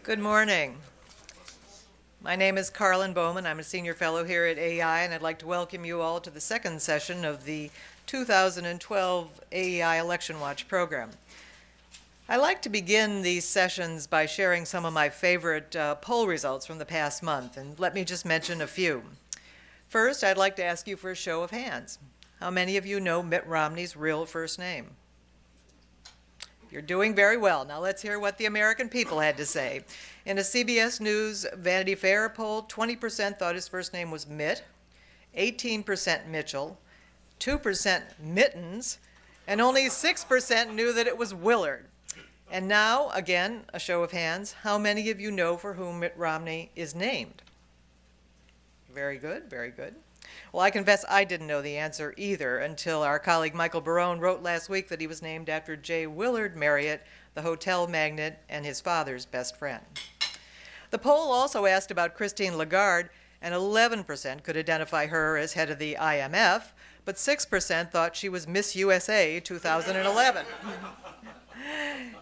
Good morning. My name is Karlyn Bowman. I'm a senior fellow here at AEI, and I'd like to welcome you all to the second session of the 2012 AEI Election Watch program. I like to begin these sessions by sharing some of my favorite poll results from the past month, and let me just mention a few. First, I'd like to ask you for a show of hands. How many of you know Mitt Romney's real first name? You're doing very well. Now let's hear what the American people had to say. In a CBS News Vanity Fair poll, 20% thought his first name was Mitt, 18% Mitchell, 2% Mittens, and only 6% knew that it was Willard. And now, again, a show of hands. How many of you know for whom Mitt Romney is named? Very good, very good. Well, I confess I didn't know the answer either until our colleague Michael Barone wrote last week that he was named after J. Willard Marriott, the hotel magnate and his father's best friend. The poll also asked about Christine Lagarde, and 11% could identify her as head of the IMF, but 6% thought she was Miss USA 2011.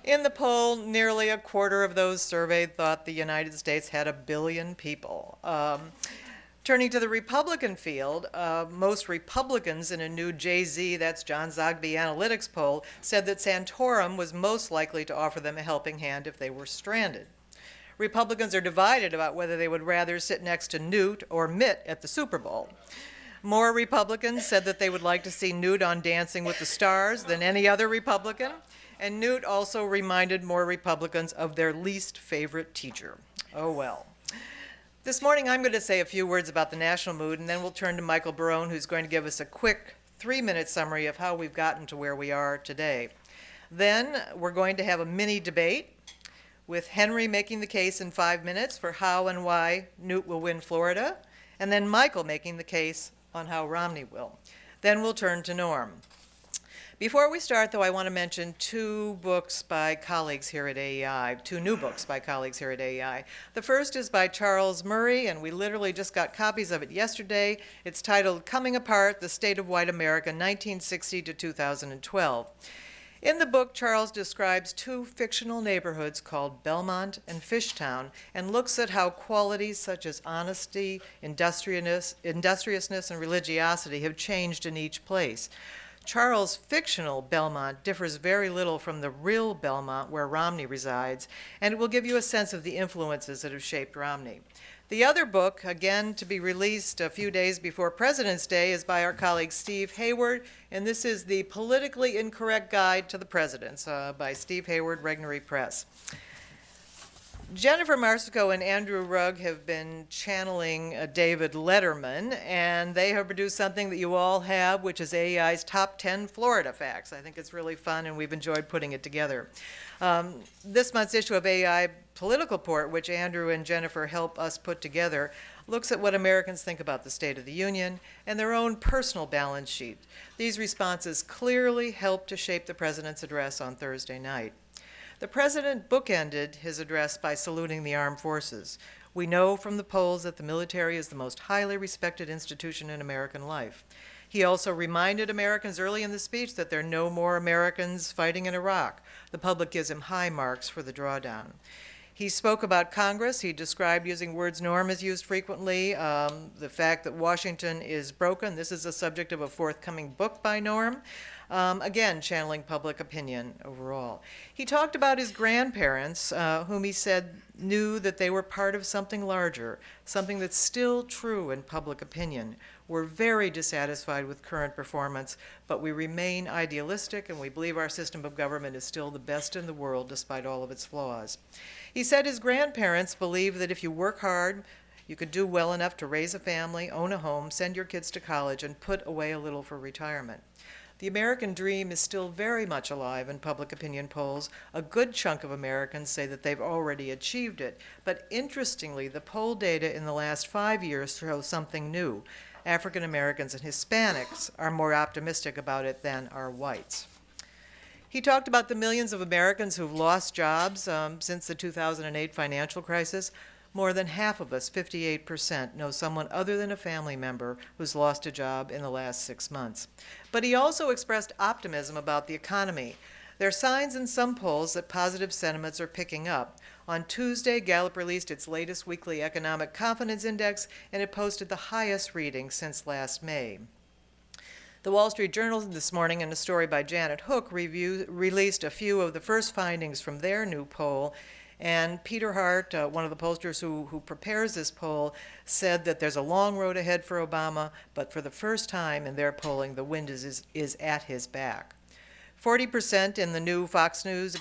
In the poll, nearly a quarter of those surveyed thought the United States had 1 billion people. Turning to the Republican field, most Republicans in a new JZ, that's John Zogby Analytics poll, said that Santorum was most likely to offer them a helping hand if they were stranded. Republicans are divided about whether they would rather sit next to Newt or Mitt at the Super Bowl. More Republicans said that they would like to see Newt on Dancing with the Stars than any other Republican, and Newt also reminded more Republicans of their least favorite teacher. Oh well. This morning, I'm going to say a few words about the national mood, and then we'll turn to Michael Barone, who's going to give us a quick 3-minute summary of how we've gotten to where we are today. Then we're going to have a mini debate with Henry making the case in 5 minutes for how and why Newt will win Florida, and then Michael making the case on how Romney will. Then we'll turn to Norm. Before we start, though, I want to mention 2 books by colleagues here at AEI, 2 new books by colleagues here at AEI. The first is by Charles Murray, and we literally just got copies of it yesterday. It's titled Coming Apart, The State of White America, 1960 to 2012. In the book, Charles describes 2 fictional neighborhoods called Belmont and Fishtown and looks at how qualities such as honesty, industriousness, and religiosity have changed in each place. Charles' fictional Belmont differs very little from the real Belmont where Romney resides, and it will give you a sense of the influences that have shaped Romney. The other book, again to be released a few days before President's Day, is by our colleague Steve Hayward, and this is The Politically Incorrect Guide to the Presidents by Steve Hayward, Regnery Press. Jennifer Marsico and Andrew Rugg have been channeling David Letterman, and they have produced something that you all have, which is AEI's Top 10 Florida Facts. I think it's really fun, and we've enjoyed putting it together. This month's issue of AEI Political Report, which Andrew and Jennifer help us put together, looks at what Americans think about the State of the Union and their own personal balance sheet. These responses clearly help to shape the president's address on Thursday night. The president bookended his address by saluting the armed forces. We know from the polls that the military is the most highly respected institution in American life. He also reminded Americans early in the speech that there are no more Americans fighting in Iraq. The public gives him high marks for the drawdown. He spoke about Congress. He described, using words Norm has used frequently, the fact that Washington is broken. This is the subject of a forthcoming book by Norm. Again, channeling public opinion overall. He talked about his grandparents, whom he said knew that they were part of something larger, something that's still true in public opinion. We're very dissatisfied with current performance, but we remain idealistic and we believe our system of government is still the best in the world despite all of its flaws. He said his grandparents believed that if you work hard, you could do well enough to raise a family, own a home, send your kids to college, and put away a little for retirement. The American dream is still very much alive in public opinion polls. A good chunk of Americans say that they've already achieved it. But interestingly, the poll data in the last 5 years shows something new. African Americans and Hispanics are more optimistic about it than are whites. He talked about the millions of Americans who've lost jobs since the 2008 financial crisis. More than half of us, 58%, know someone other than a family member who's lost a job in the last 6 months. But he also expressed optimism about the economy. There are signs in some polls that positive sentiments are picking up. On Tuesday, Gallup released its latest weekly economic confidence index, and it posted the highest reading since last May. The Wall Street Journal this morning, in a story by Janet Hook, released a few of the first findings from their new poll. And Peter Hart, one of the pollsters who prepares this poll, said that there's a long road ahead for Obama, but for the first time in their polling, the wind is at his back. 40% in the new Fox News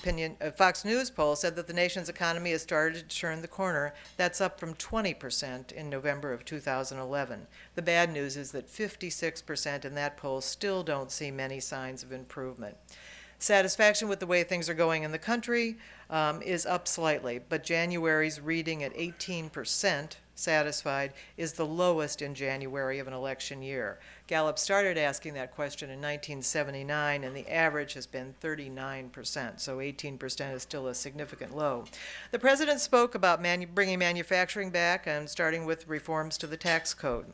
poll said that the nation's economy has started to turn the corner. That's up from 20% in November of 2011. The bad news is that 56% in that poll still don't see many signs of improvement. Satisfaction with the way things are going in the country is up slightly, but January's reading at 18% satisfied is the lowest in January of an election year. Gallup started asking that question in 1979, and the average has been 39%, so 18% is still a significant low. The president spoke about bringing manufacturing back and starting with reforms to the tax code.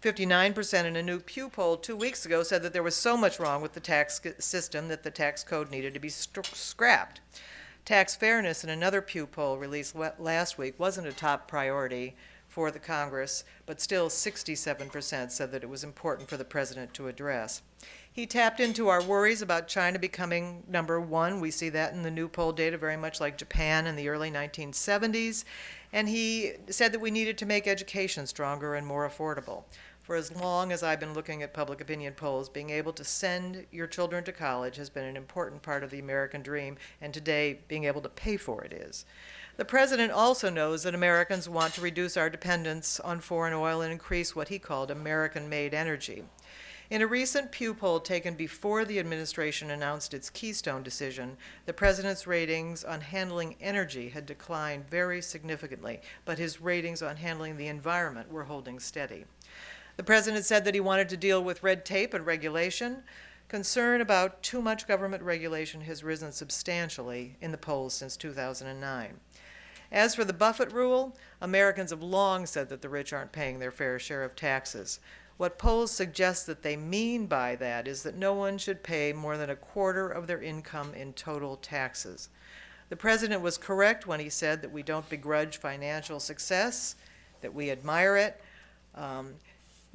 59% in a new Pew poll 2 weeks ago said that there was so much wrong with the tax system that the tax code needed to be scrapped. Tax fairness in another Pew poll released last week wasn't a top priority for the Congress, but still 67% said that it was important for the president to address. He tapped into our worries about China becoming number one. We see that in the new poll data, very much like Japan in the early 1970s. And he said that we needed to make education stronger and more affordable. For as long as I've been looking at public opinion polls, being able to send your children to college has been an important part of the American dream, and today being able to pay for it is. The president also knows that Americans want to reduce our dependence on foreign oil and increase what he called American-made energy. In a recent Pew poll taken before the administration announced its Keystone decision, the president's ratings on handling energy had declined very significantly, but his ratings on handling the environment were holding steady. The president said that he wanted to deal with red tape and regulation. Concern about too much government regulation has risen substantially in the polls since 2009. As for the Buffett rule, Americans have long said that the rich aren't paying their fair share of taxes. What polls suggest that they mean by that is that no one should pay more than a quarter of their income in total taxes. The president was correct when he said that we don't begrudge financial success, that we admire it.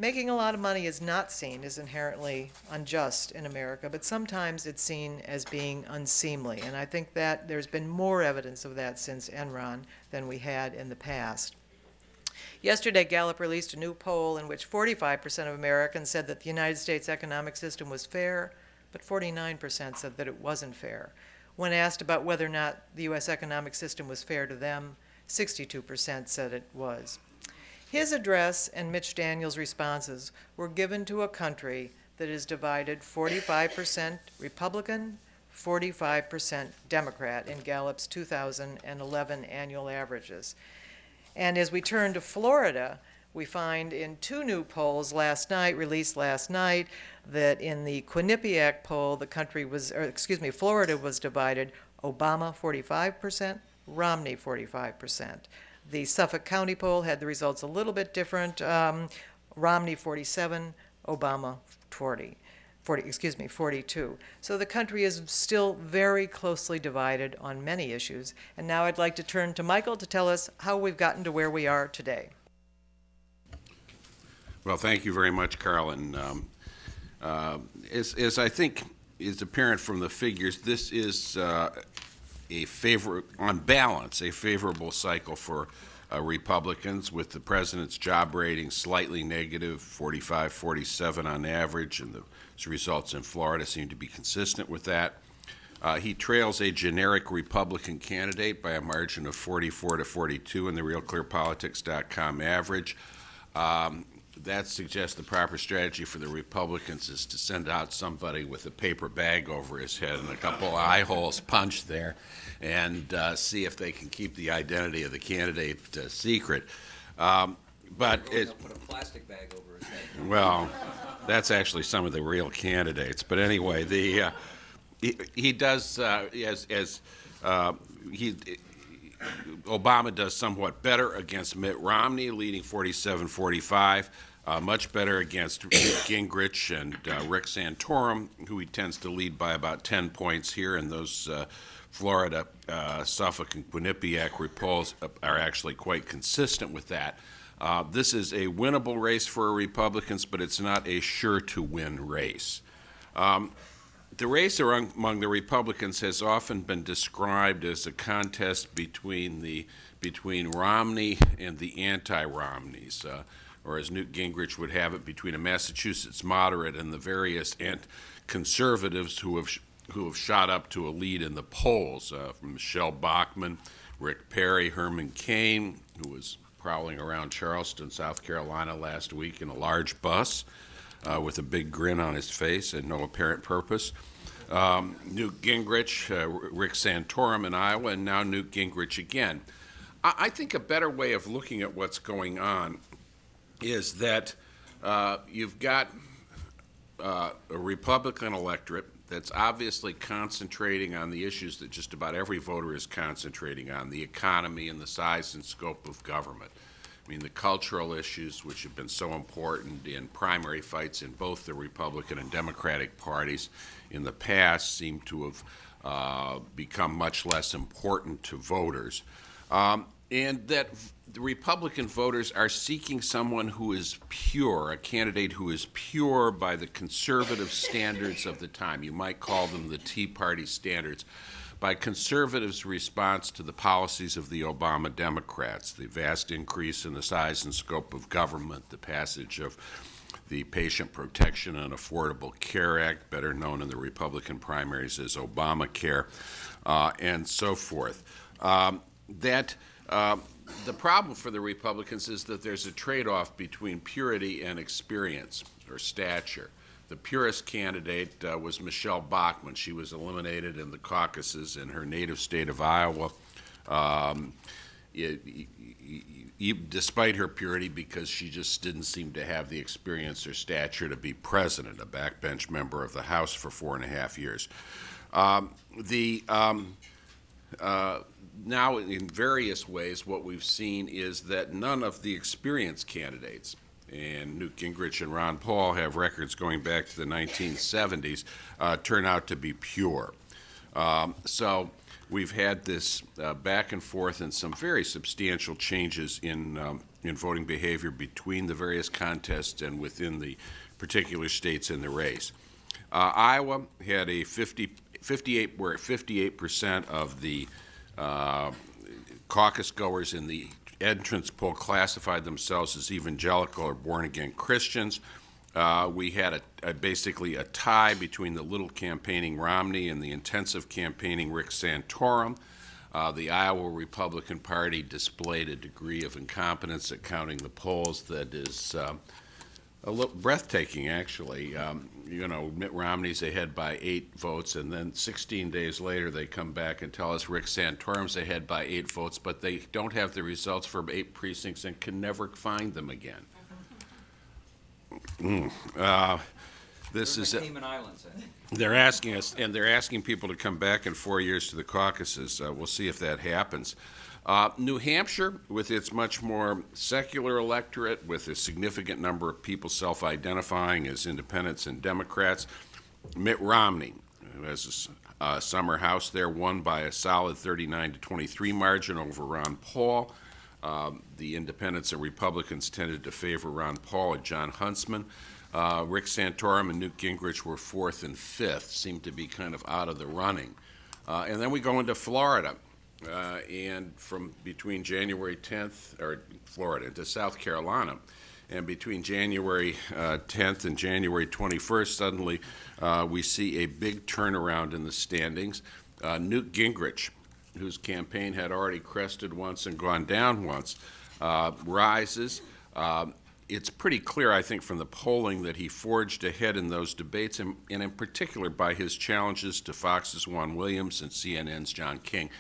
Making a lot of money is not seen as inherently unjust in America, but sometimes it's seen as being unseemly. And I think that there's been more evidence of that since Enron than we had in the past. Yesterday, Gallup released a new poll in which 45% of Americans said that the United States economic system was fair, but 49% said that it wasn't fair. When asked about whether or not the U.S. economic system was fair to them, 62% said it was. His address and Mitch Daniels' responses were given to a country that is divided 45% Republican, 45% Democrat in Gallup's 2011 annual averages. And as we turn to Florida, we find in two new polls released last night, that in the Quinnipiac poll, Florida was divided Obama 45%, Romney 45%. The Suffolk County poll had the results a little bit different. Romney 47, Obama 42. So the country is still very closely divided on many issues. And now I'd like to turn to Michael to tell us how we've gotten to where we are today. Well, thank you very much, Karlyn. As I think is apparent from the figures, this is on balance, a favorable cycle for Republicans, with the president's job rating slightly negative, 45, 47 on average, and the results in Florida seem to be consistent with that. He trails a generic Republican candidate by a margin of 44 to 42 in the RealClearPolitics.com average. That suggests the proper strategy for the Republicans is to send out somebody with a paper bag over his head and a couple of eye holes punched there, and see if they can keep the identity of the candidate secret. But it's put a plastic bag over his head. Well, that's actually some of the real candidates. But anyway, he does Obama does somewhat better against Mitt Romney, leading 47-45, much better against Newt Gingrich and Rick Santorum, who he tends to lead by about 10 points here in those Florida, Suffolk, and Quinnipiac polls are actually quite consistent with that. This is a winnable race for Republicans, but it's not a sure-to-win race. The race among the Republicans has often been described as a contest between Romney and the anti-Romneys, or as Newt Gingrich would have it, between a Massachusetts moderate and the various conservatives who have shot up to a lead in the polls, from Michelle Bachmann, Rick Perry, Herman Cain, who was prowling around Charleston, South Carolina last week in a large bus with a big grin on his face and no apparent purpose. Newt Gingrich, Rick Santorum in Iowa, and now Newt Gingrich again. I think a better way of looking at what's going on is that you've got a Republican electorate that's obviously concentrating on the issues that just about every voter is concentrating on, the economy and the size and scope of government. I mean, the cultural issues, which have been so important in primary fights in both the Republican and Democratic parties in the past, seem to have become much less important to voters. And that the Republican voters are seeking someone who is pure, a candidate who is pure by the conservative standards of the time. You might call them the Tea Party standards. By conservatives' response to the policies of the Obama Democrats, the vast increase in the size and scope of government, the passage of the Patient Protection and Affordable Care Act, better known in the Republican primaries as Obamacare, and so forth. The problem for the Republicans is that there's a trade-off between purity and experience or stature. The purest candidate was Michelle Bachmann. She was eliminated in the caucuses in her native state of Iowa, despite her purity, because she just didn't seem to have the experience or stature to be president, a backbench member of the House for 4.5 years. Now, in various ways, what we've seen is that none of the experienced candidates, and Newt Gingrich and Ron Paul have records going back to the 1970s, turn out to be pure. So we've had this back and forth and some very substantial changes in voting behavior between the various contests and within the particular states in the race. Iowa had a 58% of the caucus goers in the entrance poll classified themselves as evangelical or born-again Christians. We had basically a tie between the little campaigning Romney and the intensive campaigning Rick Santorum. The Iowa Republican Party displayed a degree of incompetence at counting the polls that is a little breathtaking, actually. Mitt Romney's ahead by 8 votes, and then 16 days later they come back and tell us Rick Santorum's ahead by 8 votes, but they don't have the results for 8 precincts and can never find them again. This is Cayman Islands, I think. They're asking us, and they're asking people to come back in 4 years to the caucuses. We'll see if that happens. New Hampshire, with its much more secular electorate, with a significant number of people self-identifying as independents and Democrats, Mitt Romney, who has a summer house there, won by a solid 39-23 margin over Ron Paul. The independents and Republicans tended to favor Ron Paul and John Huntsman. Rick Santorum and Newt Gingrich were 4th and 5th, seemed to be kind of out of the running. And then we go into Florida. And from between January 10th, or Florida, to South Carolina, and between January 10th and January 21st, suddenly we see a big turnaround in the standings. Newt Gingrich, whose campaign had already crested once and gone down once, rises. It's pretty clear, I think, from the polling that he forged ahead in those debates, and in particular by his challenges to Fox's Juan Williams and CNN's John King.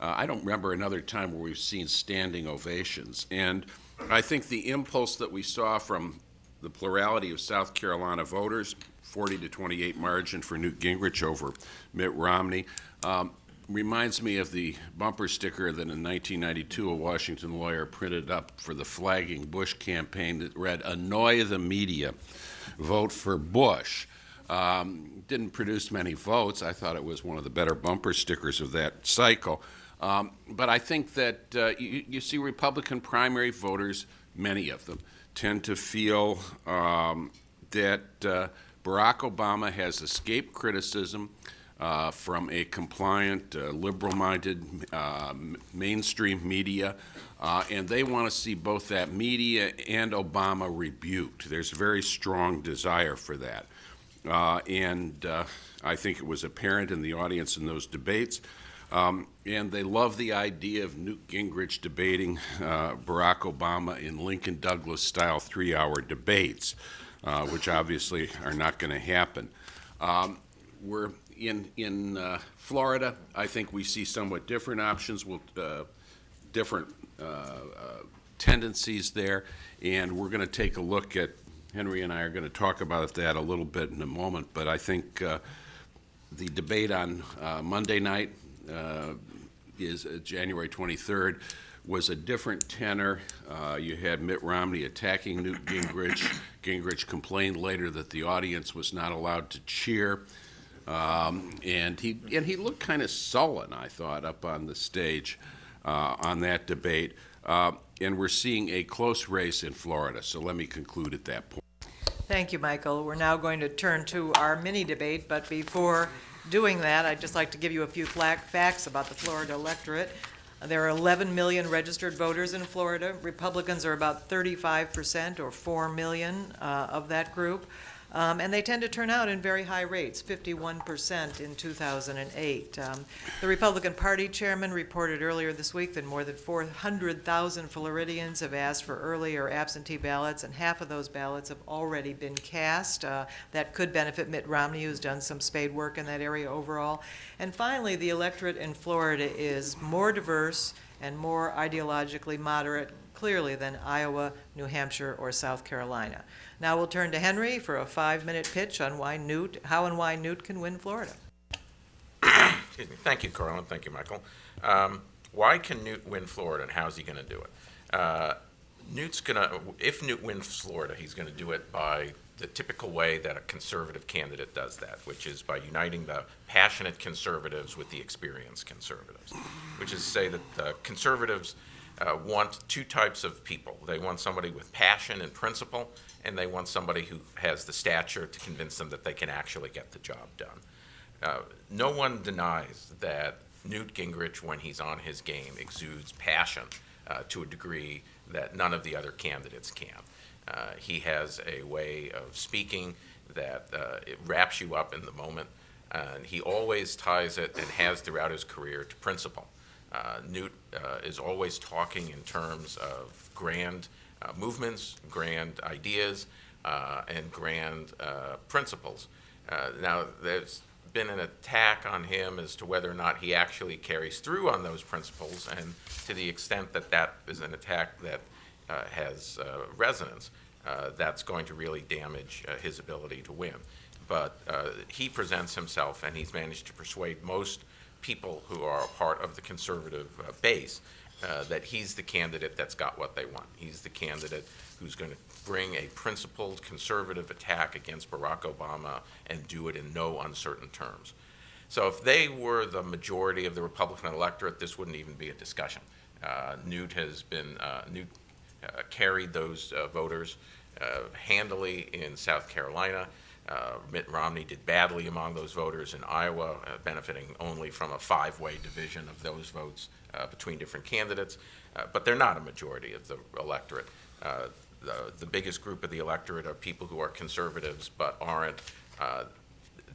I don't remember another time where we've seen standing ovations. And I think the impulse that we saw from the plurality of South Carolina voters, 40-28 margin for Newt Gingrich over Mitt Romney, reminds me of the bumper sticker that in 1992 a Washington lawyer printed up for the flagging Bush campaign that read, "Annoy the media, vote for Bush." Didn't produce many votes. I thought it was one of the better bumper stickers of that cycle. But I think that you see Republican primary voters, many of them, tend to feel that Barack Obama has escaped criticism from a compliant, liberal-minded mainstream media, and they want to see both that media and Obama rebuked. There's a very strong desire for that. And I think it was apparent in the audience in those debates. And they love the idea of Newt Gingrich debating Barack Obama in Lincoln Douglas-style 3-hour debates, which obviously are not going to happen. We're in Florida. I think we see somewhat different options, different tendencies there, and we're going to take a look at. Henry and I are going to talk about that a little bit in a moment, but I think the debate on Monday night is January 23rd, was a different tenor. You had Mitt Romney attacking Newt Gingrich. Gingrich complained later that the audience was not allowed to cheer. And he looked kind of sullen, I thought, up on the stage on that debate. And we're seeing a close race in Florida. So let me conclude at that point. Thank you, Michael. We're now going to turn to our mini debate, but before doing that, I'd just like to give you a few facts about the Florida electorate. There are 11 million registered voters in Florida. Republicans are about 35%, or 4 million of that group. And they tend to turn out in very high rates, 51% in 2008. The Republican Party chairman reported earlier this week that more than 400,000 Floridians have asked for early or absentee ballots, and half of those ballots have already been cast. That could benefit Mitt Romney, who's done some spade work in that area overall. And finally, the electorate in Florida is more diverse and more ideologically moderate, clearly, than Iowa, New Hampshire, or South Carolina. Now we'll turn to Henry for a 5-minute pitch on how and why Newt can win Florida. Excuse me. Thank you, Karlyn. Thank you, Michael. Why can Newt win Florida, and how is he going to do it? If Newt wins Florida, he's going to do it by the typical way that a conservative candidate does that, which is by uniting the passionate conservatives with the experienced conservatives, which is to say that the conservatives want two types of people. They want somebody with passion and principle, and they want somebody who has the stature to convince them that they can actually get the job done. No one denies that Newt Gingrich, when he's on his game, exudes passion to a degree that none of the other candidates can. He has a way of speaking that it wraps you up in the moment, and he always ties it, and has throughout his career, to principle. Newt is always talking in terms of grand movements, grand ideas, and grand principles. Now, there's been an attack on him as to whether or not he actually carries through on those principles, and to the extent that that is an attack that has resonance, that's going to really damage his ability to win. But he presents himself, and he's managed to persuade most people who are a part of the conservative base that he's the candidate that's got what they want. He's the candidate who's going to bring a principled conservative attack against Barack Obama and do it in no uncertain terms. So if they were the majority of the Republican electorate, this wouldn't even be a discussion. Newt carried those voters handily in South Carolina. Mitt Romney did badly among those voters in Iowa, benefiting only from a 5-way division of those votes between different candidates. But they're not a majority of the electorate. The biggest group of the electorate are people who are conservatives but aren't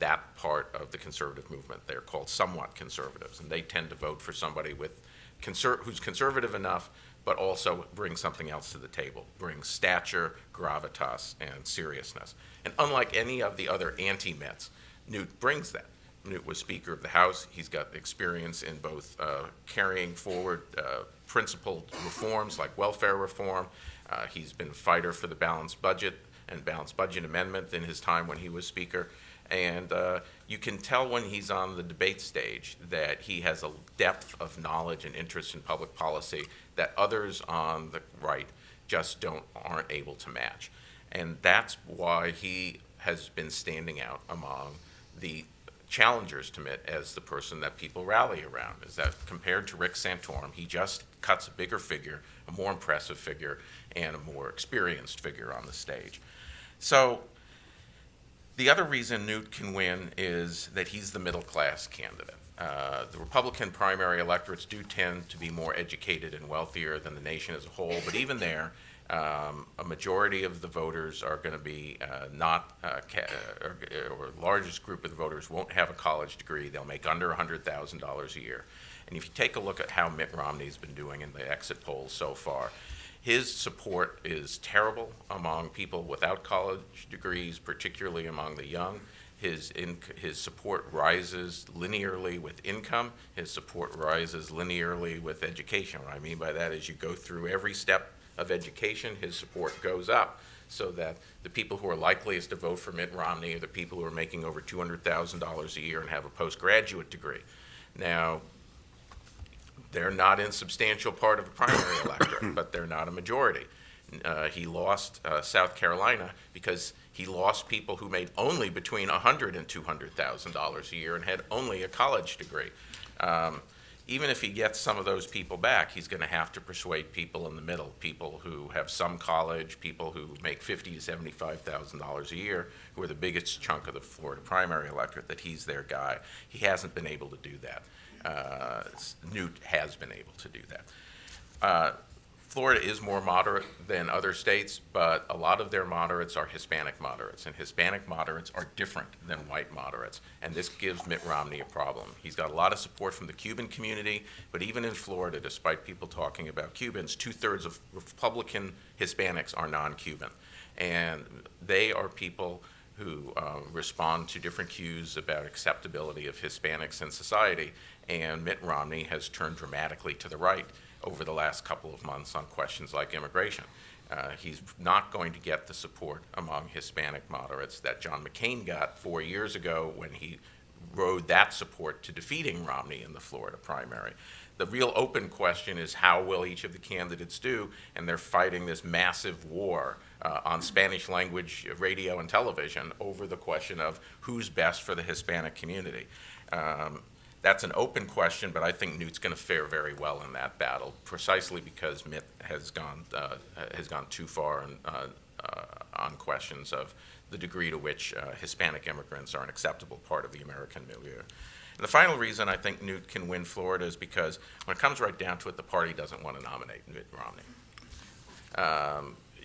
that part of the conservative movement. They're called somewhat conservatives, and they tend to vote for somebody who's conservative enough but also brings something else to the table, brings stature, gravitas, and seriousness. And unlike any of the other anti-Mitts, Newt brings that. Newt was Speaker of the House. He's got experience in both carrying forward principled reforms like welfare reform. He's been a fighter for the balanced budget and balanced budget amendment in his time when he was Speaker. And you can tell when he's on the debate stage that he has a depth of knowledge and interest in public policy that others on the right just aren't able to match. And that's why he has been standing out among the challengers to Mitt as the person that people rally around. Is that compared to Rick Santorum, he just cuts a bigger figure, a more impressive figure, and a more experienced figure on the stage. So the other reason Newt can win is that he's the middle class candidate. The Republican primary electorates do tend to be more educated and wealthier than the nation as a whole, but even there, a majority of the voters are going to be or largest group of the voters won't have a college degree. They'll make under $100,000 a year. And if you take a look at how Mitt Romney's been doing in the exit polls so far, his support is terrible among people without college degrees, particularly among the young. His support rises linearly with income. His support rises linearly with education. What I mean by that is you go through every step of education, his support goes up, so that the people who are likeliest to vote for Mitt Romney are the people who are making over $200,000 a year and have a postgraduate degree. Now, they're not in substantial part of the primary electorate, but they're not a majority. He lost South Carolina because he lost people who made only between $100,000 and $200,000 a year and had only a college degree. Even if he gets some of those people back, he's going to have to persuade people in the middle, people who have some college, people who make $50,000 to $75,000 a year, who are the biggest chunk of the Florida primary electorate, that he's their guy. He hasn't been able to do that. Newt has been able to do that. Florida is more moderate than other states, but a lot of their moderates are Hispanic moderates, and Hispanic moderates are different than white moderates, and this gives Mitt Romney a problem. He's got a lot of support from the Cuban community, but even in Florida, despite people talking about Cubans, 2/3 of Republican Hispanics are non-Cuban, and they are people who respond to different cues about acceptability of Hispanics in society, and Mitt Romney has turned dramatically to the right over the last couple of months on questions like immigration. He's not going to get the support among Hispanic moderates that John McCain got 4 years ago when he rode that support to defeating Romney in the Florida primary. The real open question is how will each of the candidates do, and they're fighting this massive war on Spanish language radio and television over the question of who's best for the Hispanic community. That's an open question, but I think Newt's going to fare very well in that battle, precisely because Mitt has gone too far on questions of the degree to which Hispanic immigrants are an acceptable part of the American milieu. And the final reason I think Newt can win Florida is because when it comes right down to it, the party doesn't want to nominate Mitt Romney.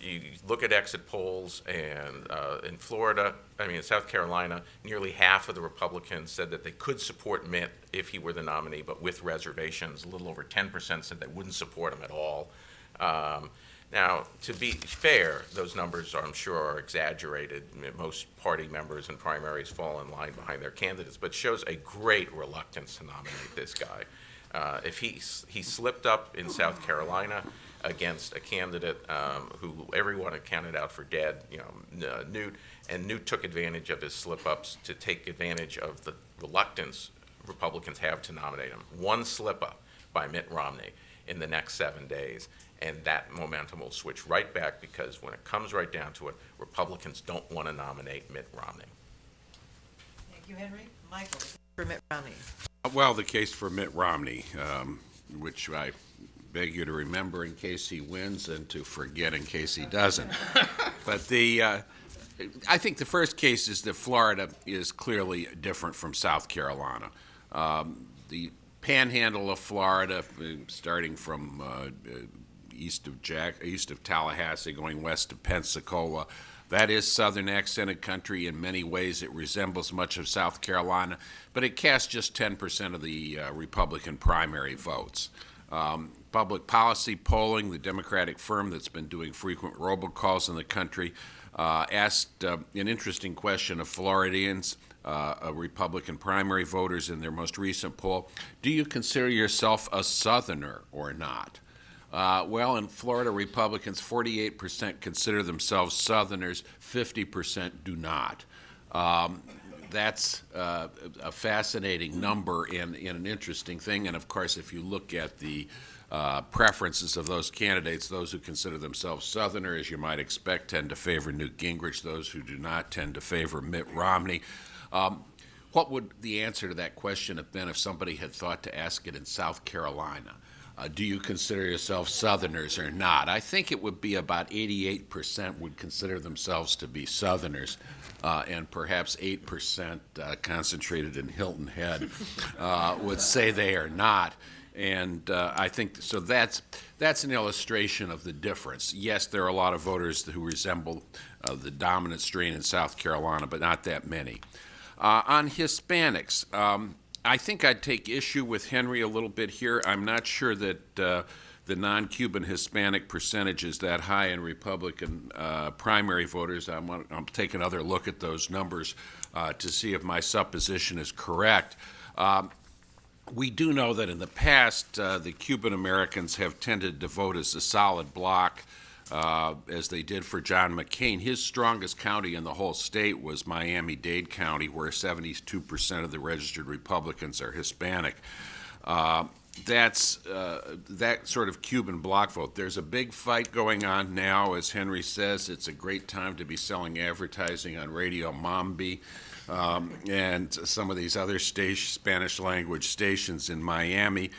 You look at exit polls, and in South Carolina, nearly half of the Republicans said that they could support Mitt if he were the nominee, but with reservations. A little over 10% said they wouldn't support him at all. Now, to be fair, those numbers, I'm sure, are exaggerated. Most party members in primaries fall in line behind their candidates, but shows a great reluctance to nominate this guy. If he slipped up in South Carolina against a candidate who everyone had counted out for dead, Newt, and Newt took advantage of his slip-ups to take advantage of the reluctance Republicans have to nominate him. One slip-up by Mitt Romney in the next 7 days, and that momentum will switch right back, because when it comes right down to it, Republicans don't want to nominate Mitt Romney. Thank you, Henry. Michael, for Mitt Romney. Well, the case for Mitt Romney, which I beg you to remember in case he wins and to forget in case he doesn't. But I think the first case is that Florida is clearly different from South Carolina. The panhandle of Florida, starting from east of Tallahassee, going west of Pensacola, that is southern accented country. In many ways, it resembles much of South Carolina, but it casts just 10% of the Republican primary votes. Public policy polling, the Democratic firm that's been doing frequent robocalls in the country, asked an interesting question of Floridians, Republican primary voters in their most recent poll: do you consider yourself a Southerner or not? Well, in Florida, Republicans, 48% consider themselves Southerners, 50% do not. That's a fascinating number and an interesting thing. And of course, if you look at the preferences of those candidates. Those who consider themselves Southerner, as you might expect, tend to favor Newt Gingrich. Those who do not tend to favor Mitt Romney. What would the answer to that question have been if somebody had thought to ask it in South Carolina? Do you consider yourself Southerners or not? I think it would be about 88% would consider themselves to be Southerners, and perhaps 8% concentrated in Hilton Head would say they are not. And I think so. That's an illustration of the difference. Yes, there are a lot of voters who resemble the dominant strain in South Carolina, but not that many. On Hispanics, I think I'd take issue with Henry a little bit here. I'm not sure that the non-Cuban Hispanic percentage is that high in Republican primary voters. I'll take another look at those numbers to see if my supposition is correct. We do know that in the past, the Cuban Americans have tended to vote as a solid bloc, as they did for John McCain. His strongest county in the whole state was Miami-Dade County, where 72% of the registered Republicans are Hispanic. That's that sort of Cuban bloc vote. There's a big fight going on now, as Henry says. It's a great time to be selling advertising on Radio Mambi and some of these other Spanish language stations in Miami.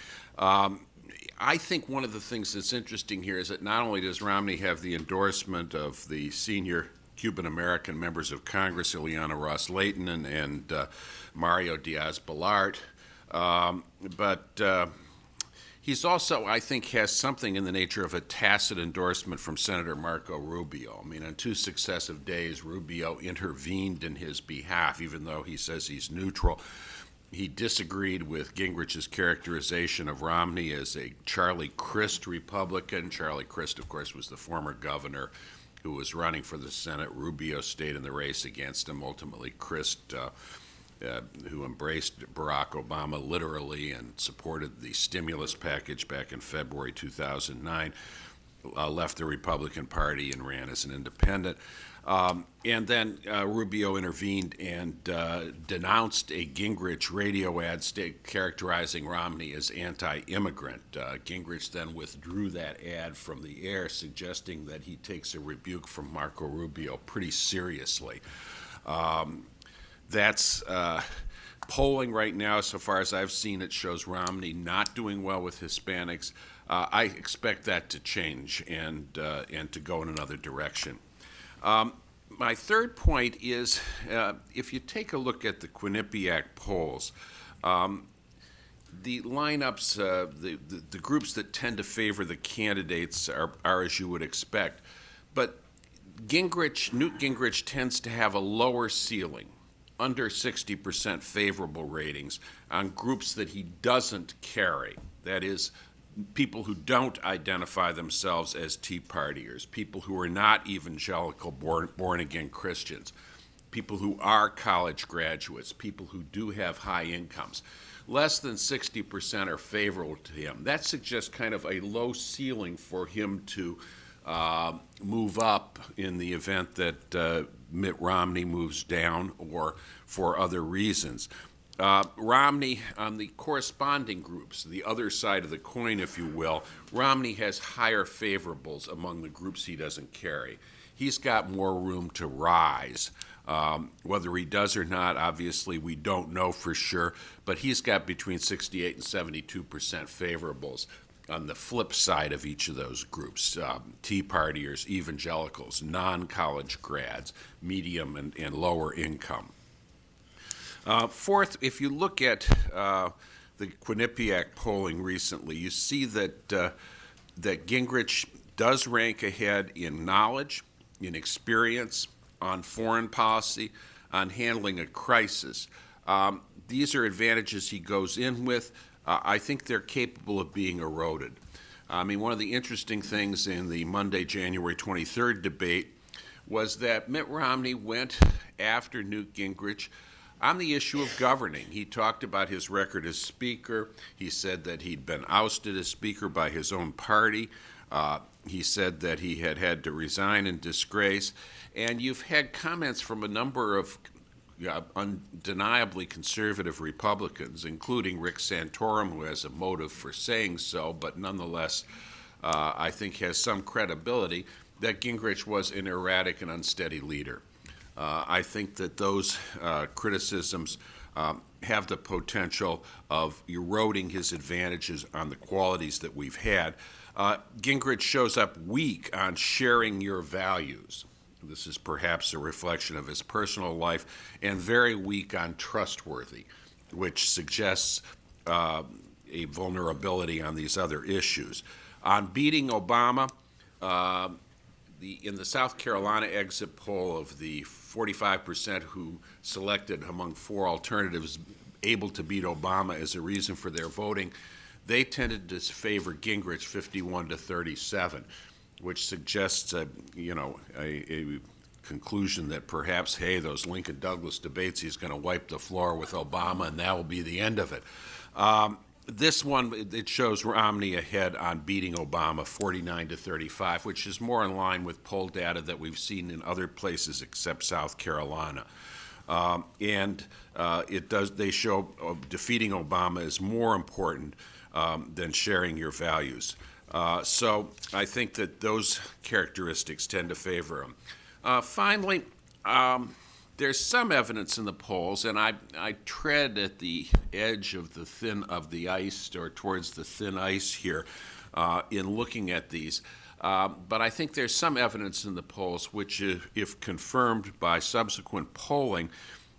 I think one of the things that's interesting here is that not only does Romney have the endorsement of the senior Cuban-American members of Congress, Ileana Ross-Layton and Mario Diaz-Balart, but he's also, I think, has something in the nature of a tacit endorsement from Senator Marco Rubio. I mean, on 2 successive days, Rubio intervened in his behalf, even though he says he's neutral. He disagreed with Gingrich's characterization of Romney as a Charlie Crist Republican. Charlie Crist, of course, was the former governor who was running for the Senate. Rubio stayed in the race against him. Ultimately, Crist, who embraced Barack Obama literally and supported the stimulus package back in February 2009, left the Republican Party and ran as an independent. And then Rubio intervened and denounced a Gingrich radio ad characterizing Romney as anti-immigrant. Gingrich then withdrew that ad from the air, suggesting that he takes a rebuke from Marco Rubio pretty seriously. That's polling right now, so far as I've seen it, shows Romney not doing well with Hispanics. I expect that to change and to go in another direction. My third point is, if you take a look at the Quinnipiac polls, the lineups, the groups that tend to favor the candidates are as you would expect. But Newt Gingrich tends to have a lower ceiling, under 60% favorable ratings, on groups that he doesn't carry. That is, people who don't identify themselves as Tea Partiers, people who are not evangelical born-again Christians, people who are college graduates, people who do have high incomes. Less than 60% are favorable to him. That suggests kind of a low ceiling for him to move up in the event that Mitt Romney moves down or for other reasons. Romney, on the corresponding groups, the other side of the coin, if you will, Romney has higher favorables among the groups he doesn't carry. He's got more room to rise. Whether he does or not, obviously, we don't know for sure, but he's got between 68 and 72% favorables on the flip side of each of those groups, Tea Partiers, evangelicals, non-college grads, medium and lower income. Fourth, if you look at the Quinnipiac polling recently, you see that Gingrich does rank ahead in knowledge, in experience, on foreign policy, on handling a crisis. These are advantages he goes in with. I think they're capable of being eroded. I mean, one of the interesting things in the Monday, January 23rd debate was that Mitt Romney went after Newt Gingrich on the issue of governing. He talked about his record as Speaker. He said that he'd been ousted as Speaker by his own party. He said that he had had to resign in disgrace. And you've had comments from a number of undeniably conservative Republicans, including Rick Santorum, who has a motive for saying so, but nonetheless, I think has some credibility, that Gingrich was an erratic and unsteady leader. I think that those criticisms have the potential of eroding his advantages on the qualities that we've had. Gingrich shows up weak on sharing your values. This is perhaps a reflection of his personal life, and very weak on trustworthy, which suggests a vulnerability on these other issues. On beating Obama, in the South Carolina exit poll of the 45% who selected among four alternatives able to beat Obama as a reason for their voting, they tended to favor Gingrich 51-37, which suggests a conclusion that perhaps, hey, those Lincoln-Douglas debates, he's going to wipe the floor with Obama, and that will be the end of it. This one, it shows Romney ahead on beating Obama 49-35, which is more in line with poll data that we've seen in other places except South Carolina. They show defeating Obama is more important than sharing your values. So I think that those characteristics tend to favor him. Finally, there's some evidence in the polls, and I tread at the edge of the ice, or towards the thin ice here, in looking at these. But I think there's some evidence in the polls which, if confirmed by subsequent polling,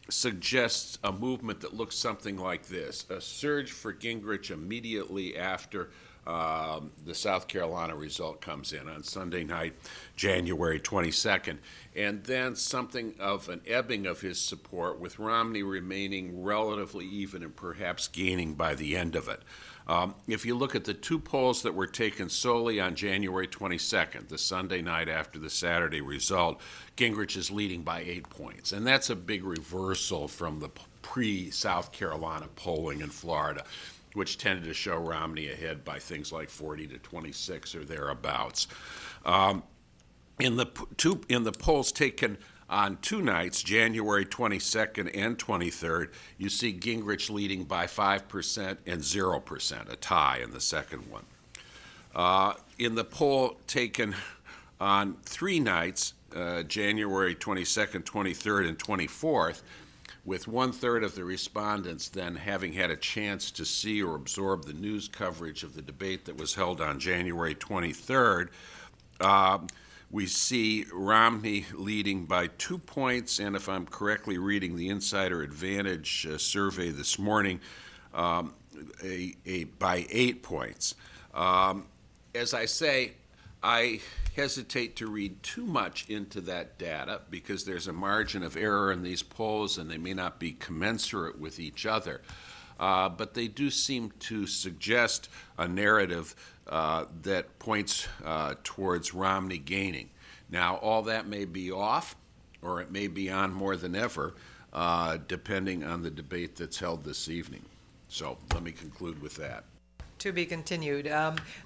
suggests a movement that looks something like this: a surge for Gingrich immediately after the South Carolina result comes in on Sunday night, January 22nd, and then something of an ebbing of his support, with Romney remaining relatively even and perhaps gaining by the end of it. If you look at the two polls that were taken solely on January 22nd, the Sunday night after the Saturday result, Gingrich is leading by 8 points. And that's a big reversal from the pre-South Carolina polling in Florida, which tended to show Romney ahead by things like 40-26 or thereabouts. In the polls taken on two nights, January 22nd and 23rd, you see Gingrich leading by 5% and 0%, a tie in the second one. In the poll taken on three nights, January 22nd, 23rd, and 24th, with 1/3 of the respondents then having had a chance to see or absorb the news coverage of the debate that was held on January 23rd, we see Romney leading by 2 points, and if I'm correctly reading the Insider Advantage survey this morning, by 8 points. As I say, I hesitate to read too much into that data because there's a margin of error in these polls and they may not be commensurate with each other. But they do seem to suggest a narrative that points towards Romney gaining. Now, all that may be off, or it may be on more than ever, depending on the debate that's held this evening. So let me conclude with that. To be continued.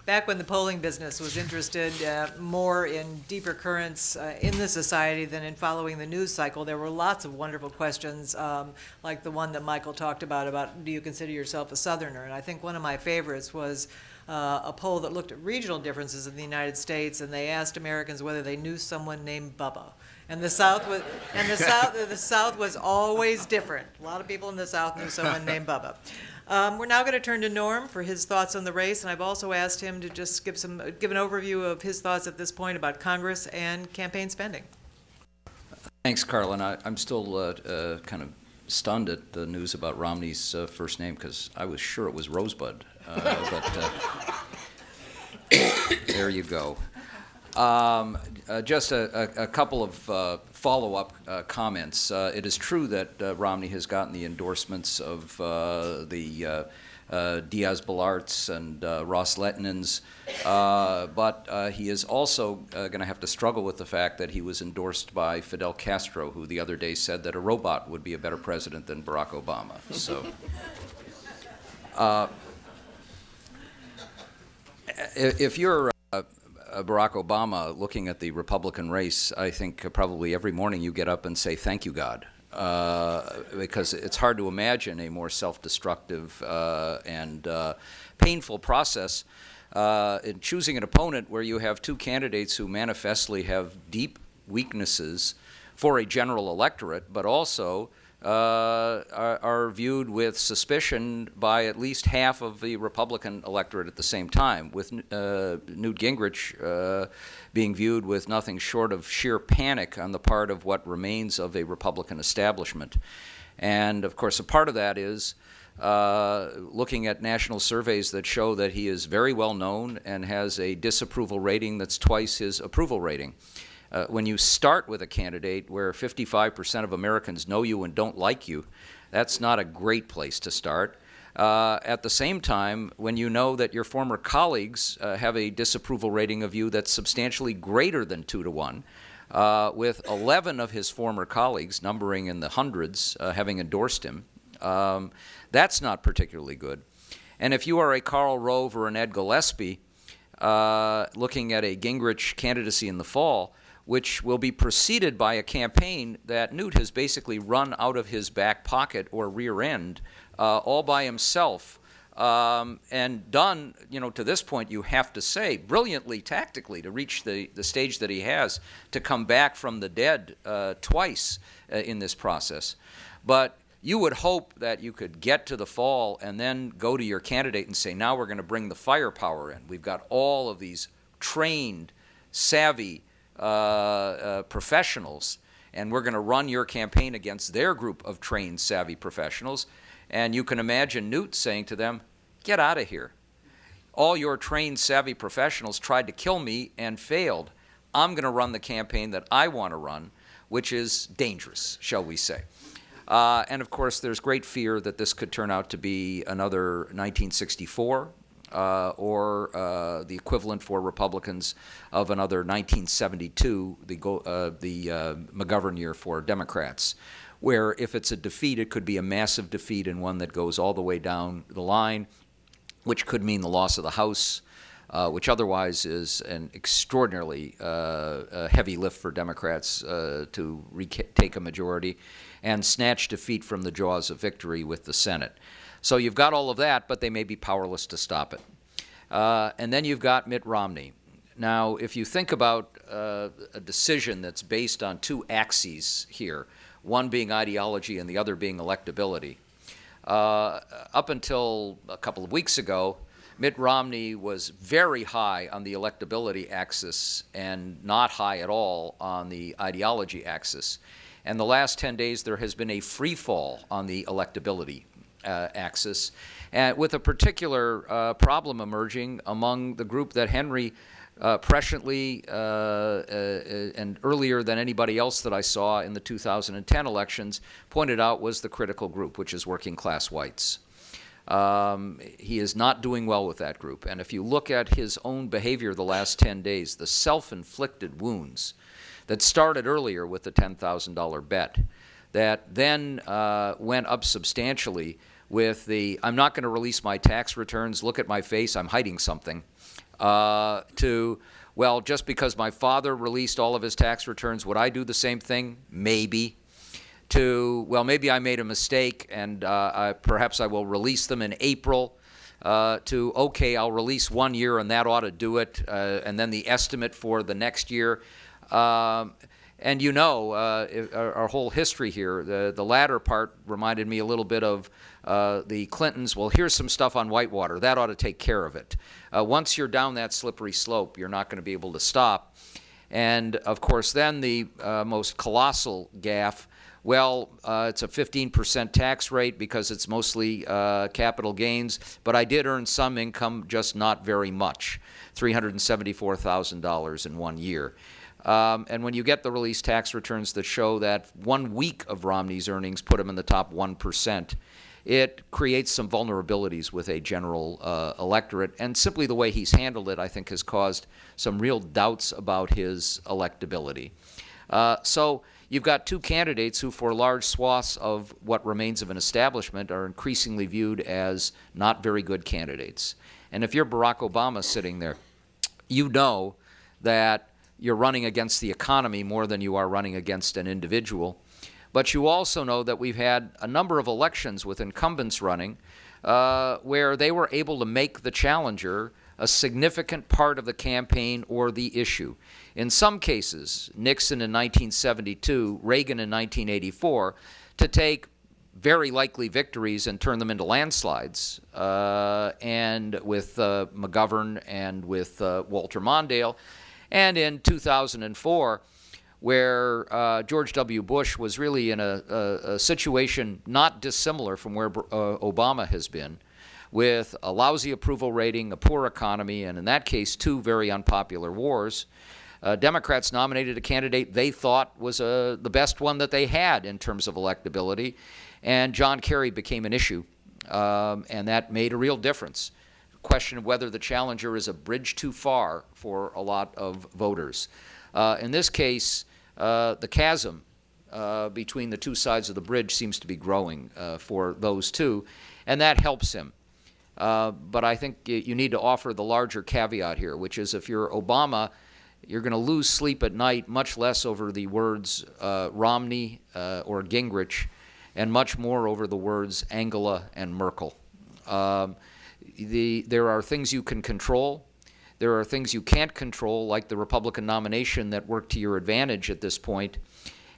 Back when the polling business was interested more in deeper currents in the society than in following the news cycle, there were lots of wonderful questions, like the one that Michael talked about do you consider yourself a Southerner? And I think one of my favorites was a poll that looked at regional differences in the United States, and they asked Americans whether they knew someone named Bubba. And the South was always different. A lot of people in the South knew someone named Bubba. We're now going to turn to Norm for his thoughts on the race, and I've also asked him to just give an overview of his thoughts at this point about Congress and campaign spending. Thanks, Karlyn. I'm still kind of stunned at the news about Romney's first name, because I was sure it was Rosebud. But there you go. Just a couple of follow-up comments. It is true that Romney has gotten the endorsements of the Diaz-Balarts and Ross Letnin's, but he is also going to have to struggle with the fact that he was endorsed by Fidel Castro, who the other day said that a robot would be a better president than Barack Obama. So. If you're Barack Obama looking at the Republican race, I think probably every morning you get up and say, thank you, God. because it's hard to imagine a more self-destructive and painful process in choosing an opponent where you have two candidates who manifestly have deep weaknesses for a general electorate, but also are viewed with suspicion by at least half of the Republican electorate at the same time, with Newt Gingrich being viewed with nothing short of sheer panic on the part of what remains of a Republican establishment. And, of course, a part of that is looking at national surveys that show that he is very well known and has a disapproval rating that's twice his approval rating. When you start with a candidate where 55% of Americans know you and don't like you, that's not a great place to start. At the same time, when you know that your former colleagues have a disapproval rating of you that's substantially greater than 2-1, with 11 of his former colleagues, numbering in the hundreds, having endorsed him, that's not particularly good. And if you are a Karl Rove or an Ed Gillespie looking at a Gingrich candidacy in the fall, which will be preceded by a campaign that Newt has basically run out of his back pocket or rear end all by himself, and done, to this point, you have to say, brilliantly tactically to reach the stage that he has, to come back from the dead twice in this process. But you would hope that you could get to the fall and then go to your candidate and say, now we're going to bring the firepower in. We've got all of these trained, savvy professionals, and we're going to run your campaign against their group of trained, savvy professionals. And you can imagine Newt saying to them, get out of here. All your trained, savvy professionals tried to kill me and failed. I'm going to run the campaign that I want to run, which is dangerous, shall we say. And, of course, there's great fear that this could turn out to be another 1964 or the equivalent for Republicans of another 1972, the McGovern year for Democrats, where if it's a defeat, it could be a massive defeat and one that goes all the way down the line, which could mean the loss of the House, which otherwise is an extraordinarily heavy lift for Democrats to take a majority, and snatch defeat from the jaws of victory with the Senate. So you've got all of that, but they may be powerless to stop it. And then you've got Mitt Romney. Now, if you think about a decision that's based on two axes here, one being ideology and the other being electability, up until a couple of weeks ago, Mitt Romney was very high on the electability axis and not high at all on the ideology axis. And the last 10 days, there has been a free fall on the electability axis, with a particular problem emerging among the group that Henry presciently and earlier than anybody else that I saw in the 2010 elections pointed out was the critical group, which is working class whites. He is not doing well with that group. And if you look at his own behavior the last 10 days, the self-inflicted wounds that started earlier with the $10,000 bet, that then went up substantially with the, I'm not going to release my tax returns, look at my face, I'm hiding something, to, well, just because my father released all of his tax returns, would I do the same thing? Maybe. To, well, maybe I made a mistake and perhaps I will release them in April. To, okay, I'll release 1 year and that ought to do it, and then the estimate for the next year. And you know, our whole history here, the latter part reminded me a little bit of the Clintons. Well, here's some stuff on Whitewater. That ought to take care of it. Once you're down that slippery slope, you're not going to be able to stop. And, of course, then the most colossal gaffe, well, it's a 15% tax rate because it's mostly capital gains, but I did earn some income, just not very much, $374,000 in 1 year. And when you get the released tax returns that show that 1 week of Romney's earnings put him in the top 1%, it creates some vulnerabilities with a general electorate. And simply the way he's handled it, I think, has caused some real doubts about his electability. So you've got two candidates who, for large swaths of what remains of an establishment, are increasingly viewed as not very good candidates. And if you're Barack Obama sitting there, you know that you're running against the economy more than you are running against an individual. But you also know that we've had a number of elections with incumbents running where they were able to make the challenger a significant part of the campaign or the issue. In some cases, Nixon in 1972, Reagan in 1984, to take very likely victories and turn them into landslides, and with McGovern and with Walter Mondale. And in 2004, where George W. Bush was really in a situation not dissimilar from where Obama has been, with a lousy approval rating, a poor economy, and in that case, two very unpopular wars. Democrats nominated a candidate they thought was the best one that they had in terms of electability, and John Kerry became an issue, and that made a real difference. Question of whether the challenger is a bridge too far for a lot of voters. In this case, the chasm between the two sides of the bridge seems to be growing for those two, and that helps him. But I think you need to offer the larger caveat here, which is if you're Obama, you're going to lose sleep at night, much less over the words Romney or Gingrich, and much more over the words Angela and Merkel. There are things you can control. There are things you can't control, like the Republican nomination that worked to your advantage at this point.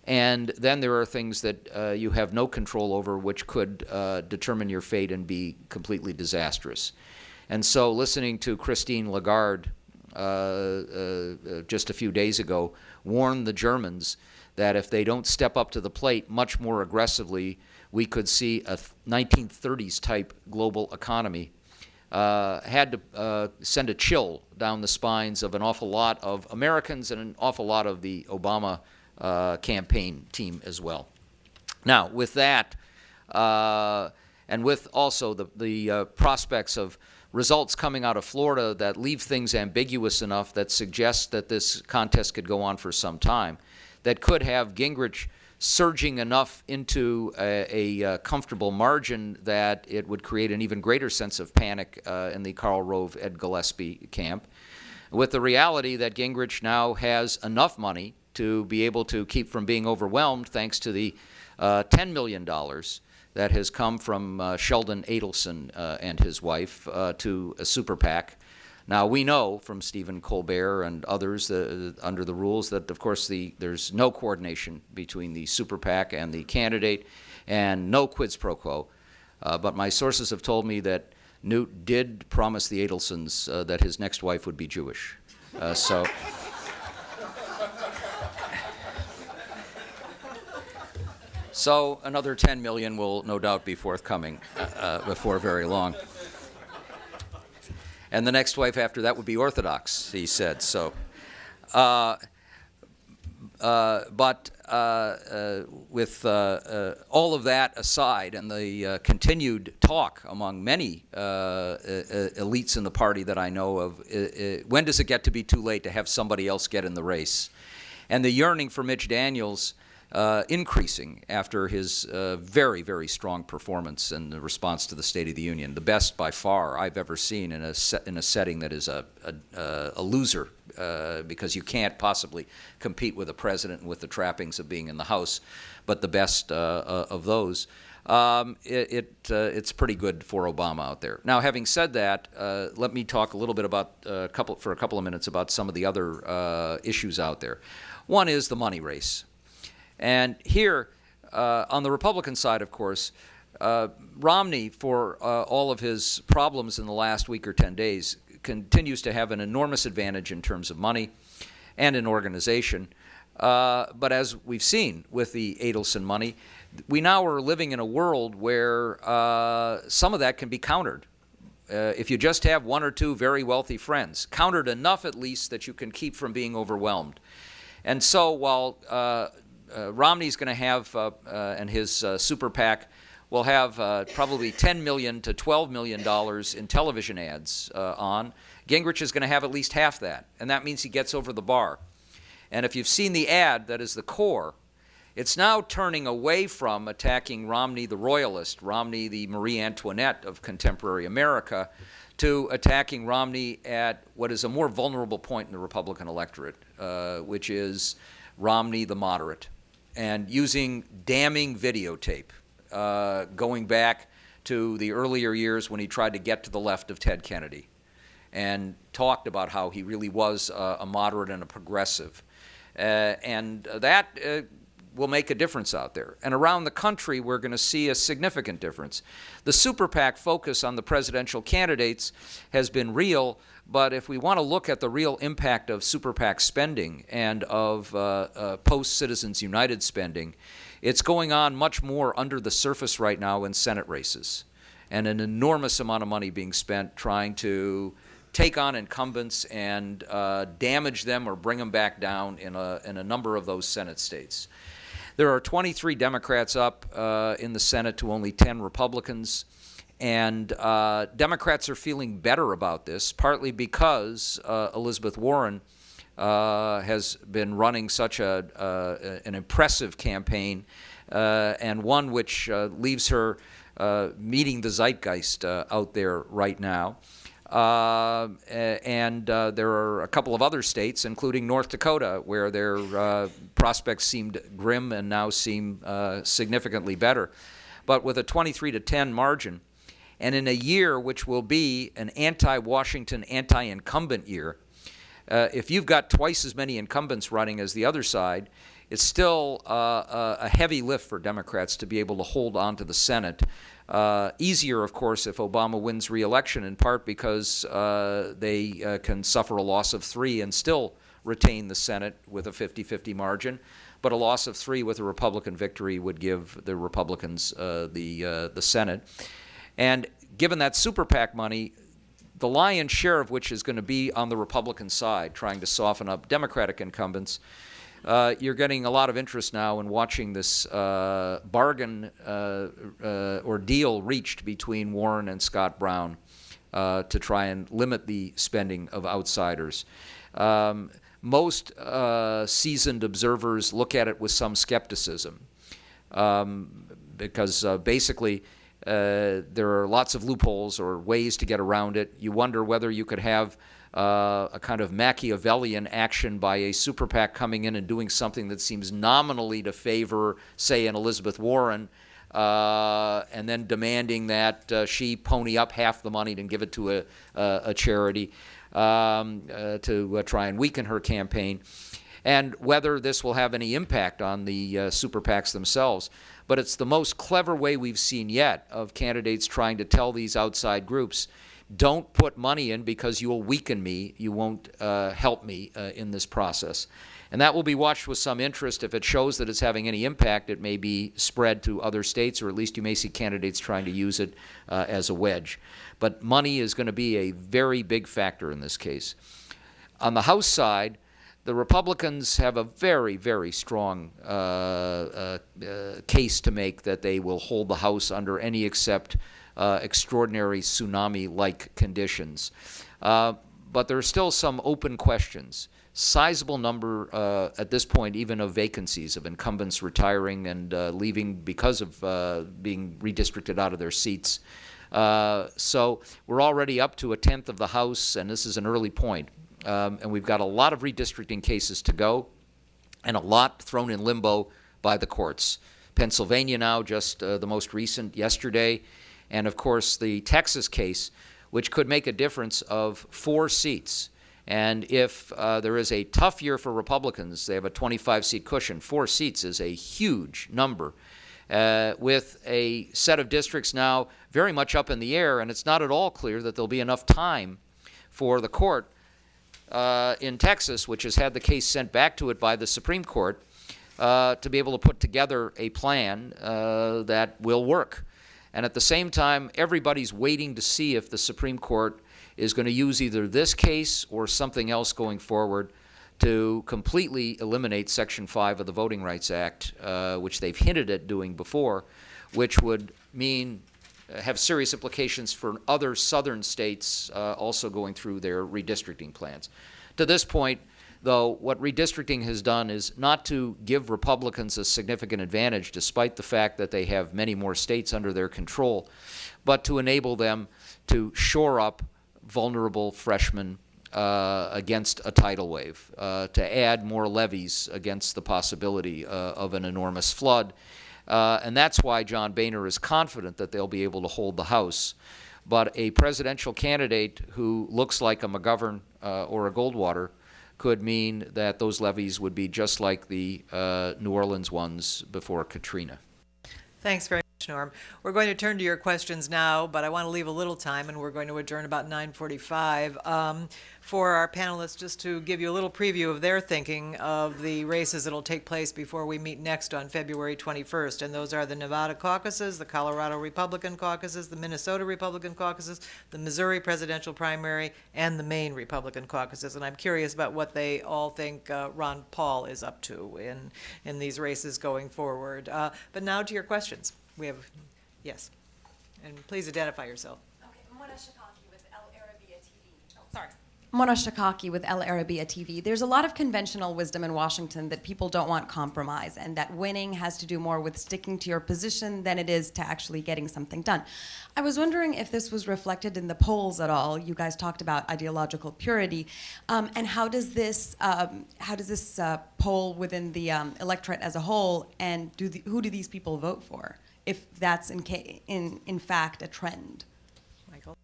And then there are things that you have no control over, which could determine your fate and be completely disastrous. And so listening to Christine Lagarde just a few days ago warn the Germans that if they don't step up to the plate much more aggressively, we could see a 1930s type global economy, had to send a chill down the spines of an awful lot of Americans and an awful lot of the Obama campaign team as well. Now, with that, and with also the prospects of results coming out of Florida that leave things ambiguous enough that suggest that this contest could go on for some time, that could have Gingrich surging enough into a comfortable margin that it would create an even greater sense of panic in the Karl Rove, Ed Gillespie camp, with the reality that Gingrich now has enough money to be able to keep from being overwhelmed thanks to the $10 million that has come from Sheldon Adelson and his wife to a super PAC. Now, we know from Stephen Colbert and others under the rules that, of course, there's no coordination between the super PAC and the candidate and no quids pro quo. But my sources have told me that Newt did promise the Adelsons that his next wife would be Jewish. So another $10 million will no doubt be forthcoming before very long. And the next wife after that would be Orthodox, he said. So, with all of that aside, and the continued talk among many elites in the party that I know of, when does it get to be too late to have somebody else get in the race? And the yearning for Mitch Daniels increasing after his very, very strong performance in the response to the State of the Union, the best by far I've ever seen in a setting that is a loser, because you can't possibly compete with a president with the trappings of being in the House, but the best of those. It's pretty good for Obama out there. Now, having said that, let me talk a little bit about for a couple of minutes about some of the other issues out there. One is the money race. And here, on the Republican side, of course, Romney, for all of his problems in the last week or 10 days, continues to have an enormous advantage in terms of money and in organization. But as we've seen with the Adelson money, we now are living in a world where some of that can be countered. If you just have one or two very wealthy friends, countered enough at least that you can keep from being overwhelmed. And so while Romney's going to have, and his super PAC will have probably $10 million to $12 million in television ads on. Gingrich is going to have at least half that, and that means he gets over the bar. And if you've seen the ad that is the core, it's now turning away from attacking Romney the royalist, Romney the Marie Antoinette of contemporary America, to attacking Romney at what is a more vulnerable point in the Republican electorate, which is Romney the moderate. and using damning videotape going back to the earlier years when he tried to get to the left of Ted Kennedy and talked about how he really was a moderate and a progressive. And that will make a difference out there. And around the country, we're going to see a significant difference. The super PAC focus on the presidential candidates has been real, but if we want to look at the real impact of super PAC spending and of post-Citizens United spending, it's going on much more under the surface right now in Senate races, and an enormous amount of money being spent trying to take on incumbents and damage them or bring them back down in a number of those Senate states. There are 23 Democrats up in the Senate to only 10 Republicans, and Democrats are feeling better about this, partly because Elizabeth Warren has been running such an impressive campaign, and one which leaves her meeting the zeitgeist out there right now. And there are a couple of other states, including North Dakota, where their prospects seemed grim and now seem significantly better. But with a 23-10 margin, and in a year which will be an anti-Washington, anti-incumbent year, if you've got twice as many incumbents running as the other side, it's still a heavy lift for Democrats to be able to hold on to the Senate. Easier, of course, if Obama wins re-election, in part because they can suffer a loss of 3 and still retain the Senate with a 50-50 margin. But a loss of 3 with a Republican victory would give the Republicans the Senate. And given that super PAC money, the lion's share of which is going to be on the Republican side, trying to soften up Democratic incumbents, you're getting a lot of interest now in watching this bargain or deal reached between Warren and Scott Brown to try and limit the spending of outsiders. Most seasoned observers look at it with some skepticism because basically there are lots of loopholes or ways to get around it. You wonder whether you could have a kind of Machiavellian action by a super PAC coming in and doing something that seems nominally to favor, say, an Elizabeth Warren, and then demanding that she pony up half the money and give it to a charity to try and weaken her campaign, and whether this will have any impact on the super PACs themselves. But it's the most clever way we've seen yet of candidates trying to tell these outside groups, don't put money in because you will weaken me, you won't help me in this process. And that will be watched with some interest. If it shows that it's having any impact, it may be spread to other states, or at least you may see candidates trying to use it as a wedge. But money is going to be a very big factor in this case. On the House side, the Republicans have a very, very strong case to make that they will hold the House under any except extraordinary tsunami-like conditions. But there are still some open questions. Sizable number at this point even of vacancies, of incumbents retiring and leaving because of being redistricted out of their seats. So we're already up to a tenth of the House, and this is an early point. And we've got a lot of redistricting cases to go and a lot thrown in limbo by the courts. Pennsylvania now, just the most recent yesterday, and of course the Texas case, which could make a difference of 4 seats. And if there is a tough year for Republicans, they have a 25-seat cushion. 4 seats is a huge number, with a set of districts now very much up in the air, and it's not at all clear that there'll be enough time for the court in Texas, which has had the case sent back to it by the Supreme Court, to be able to put together a plan that will work. And at the same time, everybody's waiting to see if the Supreme Court is going to use either this case or something else going forward to completely eliminate Section 5 of the Voting Rights Act, which they've hinted at doing before, which would mean have serious implications for other southern states also going through their redistricting plans. To this point, though, what redistricting has done is not to give Republicans a significant advantage, despite the fact that they have many more states under their control, but to enable them to shore up vulnerable freshman against a tidal wave, to add more levees against the possibility of an enormous flood. And that's why John Boehner is confident that they'll be able to hold the House. But a presidential candidate who looks like a McGovern or a Goldwater could mean that those levees would be just like the New Orleans ones before Katrina. Thanks very much, Norm. We're going to turn to your questions now, but I want to leave a little time, and we're going to adjourn about 9:45 for our panelists, just to give you a little preview of their thinking of the races that will take place before we meet next on February 21st. And those are the Nevada caucuses, the Colorado Republican caucuses, the Minnesota Republican caucuses, the Missouri presidential primary, and the Maine Republican caucuses. And I'm curious about what they all think Ron Paul is up to in these races going forward. But now to your questions. We have, yes. And please identify yourself. Okay, Mona Shikaki with El Arabia TV. Oh, sorry. Mona Shikaki with El Arabia TV. There's a lot of conventional wisdom in Washington that people don't want compromise, and that winning has to do more with sticking to your position than it is to actually getting something done. I was wondering if this was reflected in the polls at all. You guys talked about ideological purity, and how does this poll within the electorate as a whole, and who do these people vote for, if that's in fact a trend? Michael?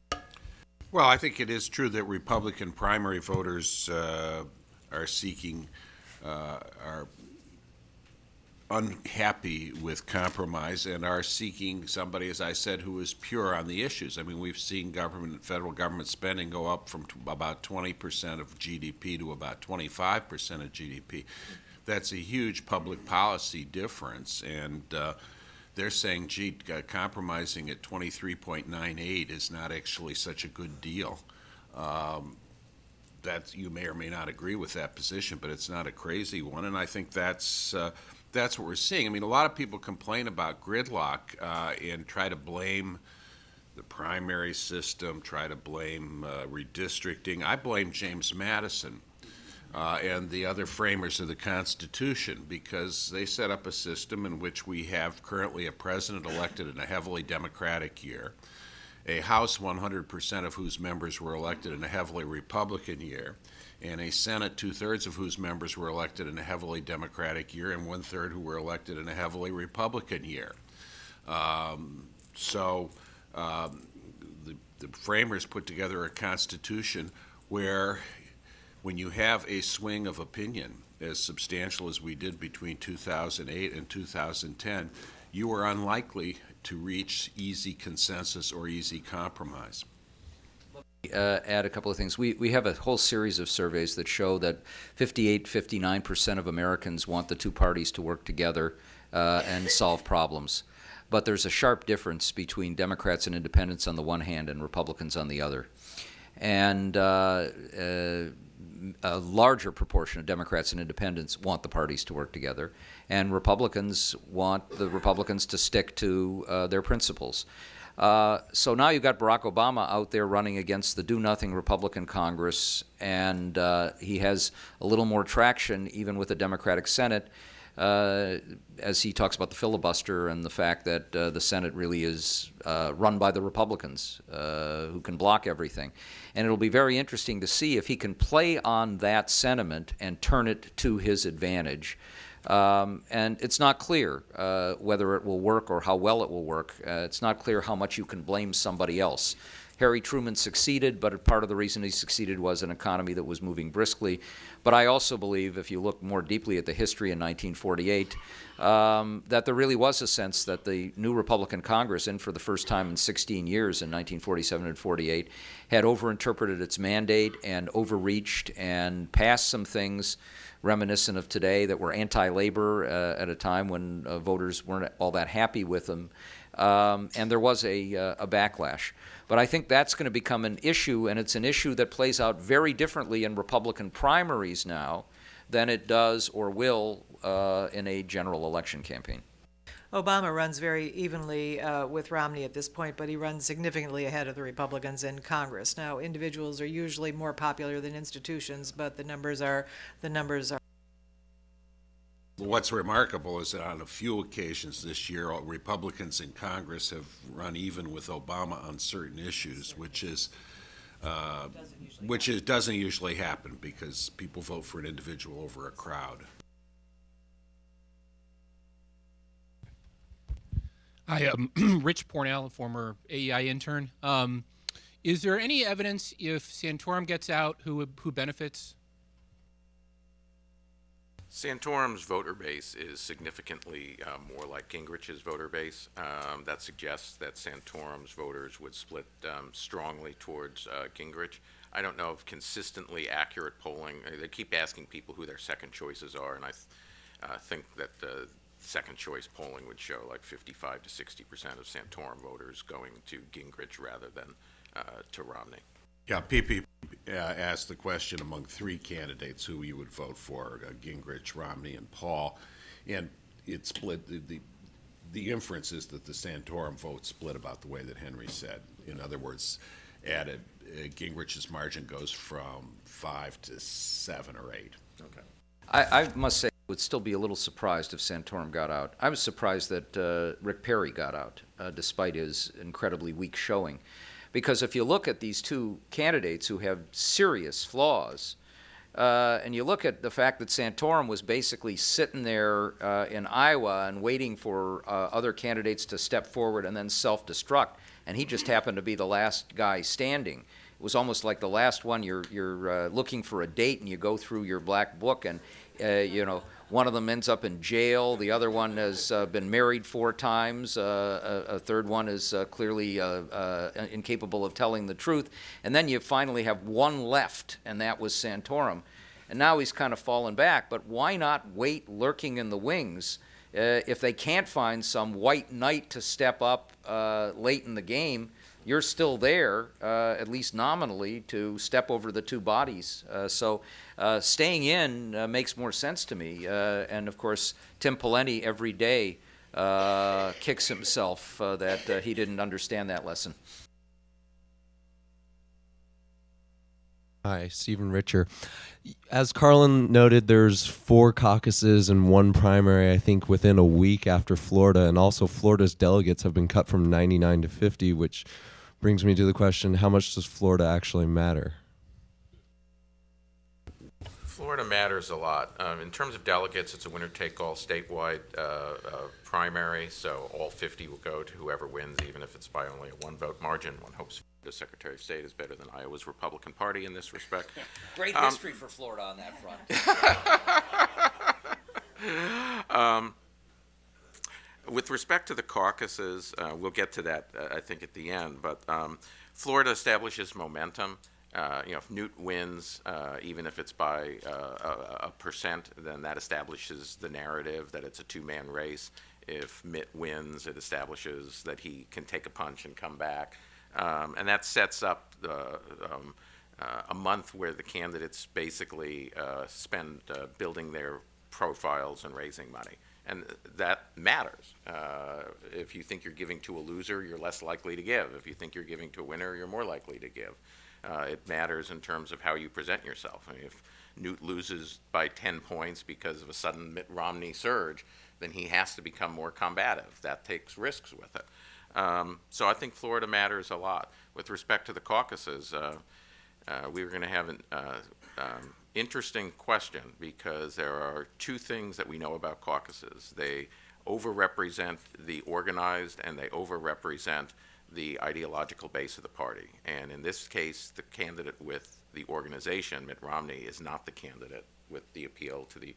Well, I think it is true that Republican primary voters are seeking, are unhappy with compromise and are seeking somebody, as I said, who is pure on the issues. I mean, we've seen federal government spending go up from about 20% of GDP to about 25% of GDP. That's a huge public policy difference, and they're saying, gee, compromising at 23.98 is not actually such a good deal. That you may or may not agree with that position, but it's not a crazy one, and I think that's what we're seeing. I mean, a lot of people complain about gridlock and try to blame the primary system, try to blame redistricting. I blame James Madison and the other framers of the Constitution, because they set up a system in which we have currently a president elected in a heavily Democratic year, a House 100% of whose members were elected in a heavily Republican year, and a Senate 2/3 of whose members were elected in a heavily Democratic year, and 1/3 who were elected in a heavily Republican year. So the framers put together a Constitution where, when you have a swing of opinion as substantial as we did between 2008 and 2010, you are unlikely to reach easy consensus or easy compromise. Add a couple of things. We have a whole series of surveys that show that 59% of Americans want the two parties to work together and solve problems. But there's a sharp difference between Democrats and independents on the one hand and Republicans on the other. And a larger proportion of Democrats and independents want the parties to work together, and Republicans want the Republicans to stick to their principles. So now you've got Barack Obama out there running against the do-nothing Republican Congress, and he has a little more traction even with the Democratic Senate, as he talks about the filibuster and the fact that the Senate really is run by the Republicans, who can block everything. And it'll be very interesting to see if he can play on that sentiment and turn it to his advantage. And it's not clear whether it will work or how well it will work. It's not clear how much you can blame somebody else. Harry Truman succeeded, but part of the reason he succeeded was an economy that was moving briskly. But I also believe, if you look more deeply at the history in 1948, that there really was a sense that the new Republican Congress, in for the first time in 16 years in 1947 and 48, had overinterpreted its mandate and overreached and passed some things reminiscent of today that were anti-labor at a time when voters weren't all that happy with them. And there was a backlash. But I think that's going to become an issue, and it's an issue that plays out very differently in Republican primaries now than it does or will in a general election campaign. Obama runs very evenly with Romney at this point, but he runs significantly ahead of the Republicans in Congress. Now, individuals are usually more popular than institutions, but the numbers are. What's remarkable is that on a few occasions this year, Republicans in Congress have run even with Obama on certain issues, which is doesn't usually happen because people vote for an individual over a crowd. Hi, Rich Pornell, a former AEI intern. Is there any evidence if Santorum gets out who benefits? Santorum's voter base is significantly more like Gingrich's voter base. That suggests that Santorum's voters would split strongly towards Gingrich. I don't know of consistently accurate polling. They keep asking people who their second choices are, and I think that the second choice polling would show like 55 to 60% of Santorum voters going to Gingrich rather than to Romney. Yeah, PP asked the question among three candidates who you would vote for, Gingrich, Romney, and Paul, and it split. The inference is that the Santorum vote split about the way that Henry said. In other words, Gingrich's margin goes from 5 to 7 or 8. Okay. I must say, I would still be a little surprised if Santorum got out. I was surprised that Rick Perry got out, despite his incredibly weak showing. Because if you look at these two candidates who have serious flaws, and you look at the fact that Santorum was basically sitting there in Iowa and waiting for other candidates to step forward and then self-destruct, and he just happened to be the last guy standing. It was almost like the last one. You're looking for a date, and you go through your black book, and one of them ends up in jail. The other one has been married 4 times. A third one is clearly incapable of telling the truth. And then you finally have one left, and that was Santorum. And now he's kind of fallen back. But why not wait lurking in the wings? If they can't find some white knight to step up late in the game, you're still there, at least nominally, to step over the two bodies. So staying in makes more sense to me. And, of course, Tim Pawlenty every day kicks himself that he didn't understand that lesson. Hi, Stephen Richer. As Karlyn noted, there's 4 caucuses and 1 primary, I think, within a week after Florida. And also Florida's delegates have been cut from 99 to 50, which brings me to the question, how much does Florida actually matter? Florida matters a lot. In terms of delegates, it's a winner-take-all statewide primary, so all 50 will go to whoever wins, even if it's by only a 1-vote margin. One hopes the Secretary of State is better than Iowa's Republican Party in this respect. Great history for Florida on that front. With respect to the caucuses, we'll get to that, I think, at the end, but Florida establishes momentum. If Newt wins, even if it's by a percent, then that establishes the narrative that it's a 2-man race. If Mitt wins, it establishes that he can take a punch and come back. And that sets up a month where the candidates basically spend building their profiles and raising money. And that matters. If you think you're giving to a loser, you're less likely to give. If you think you're giving to a winner, you're more likely to give. It matters in terms of how you present yourself. I mean, if Newt loses by 10 points because of a sudden Mitt Romney surge, then he has to become more combative. That takes risks with it. So I think Florida matters a lot. With respect to the caucuses, we were going to have an interesting question because there are 2 things that we know about caucuses. They overrepresent the organized and they overrepresent the ideological base of the party. And in this case, the candidate with the organization, Mitt Romney, is not the candidate with the appeal to the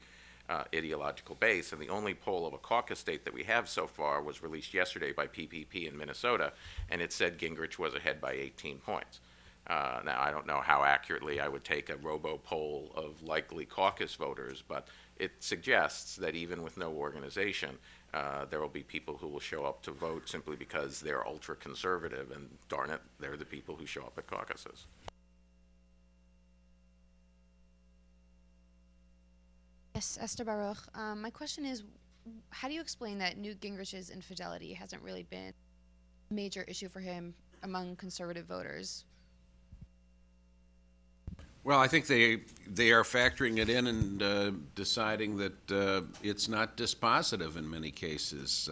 ideological base. And the only poll of a caucus state that we have so far was released yesterday by PPP in Minnesota, and it said Gingrich was ahead by 18 points. Now, I don't know how accurately I would take a robo-poll of likely caucus voters, but it suggests that even with no organization, there will be people who will show up to vote simply because they're ultra-conservative, and darn it, they're the people who show up at caucuses. Yes, Esther Baruch. My question is, how do you explain that Newt Gingrich's infidelity hasn't really been a major issue for him among conservative voters? Well, I think they are factoring it in and deciding that it's not dispositive in many cases.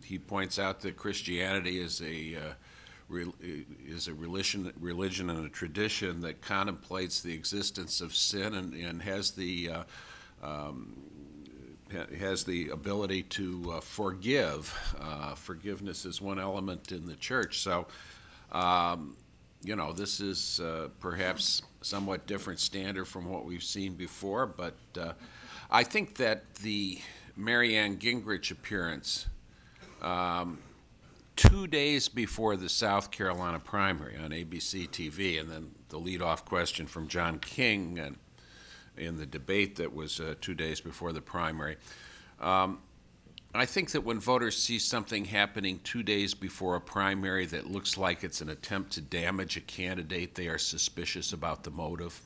He points out that Christianity is a is a religion and a tradition that contemplates the existence of sin and has the ability to forgive. Forgiveness is one element in the church. So, this is perhaps somewhat different standard from what we've seen before, but I think that the Marianne Gingrich appearance 2 days before the South Carolina primary on ABC TV, and then the leadoff question from John King and in the debate that was 2 days before the primary. I think that when voters see something happening 2 days before a primary that looks like it's an attempt to damage a candidate, they are suspicious about the motive.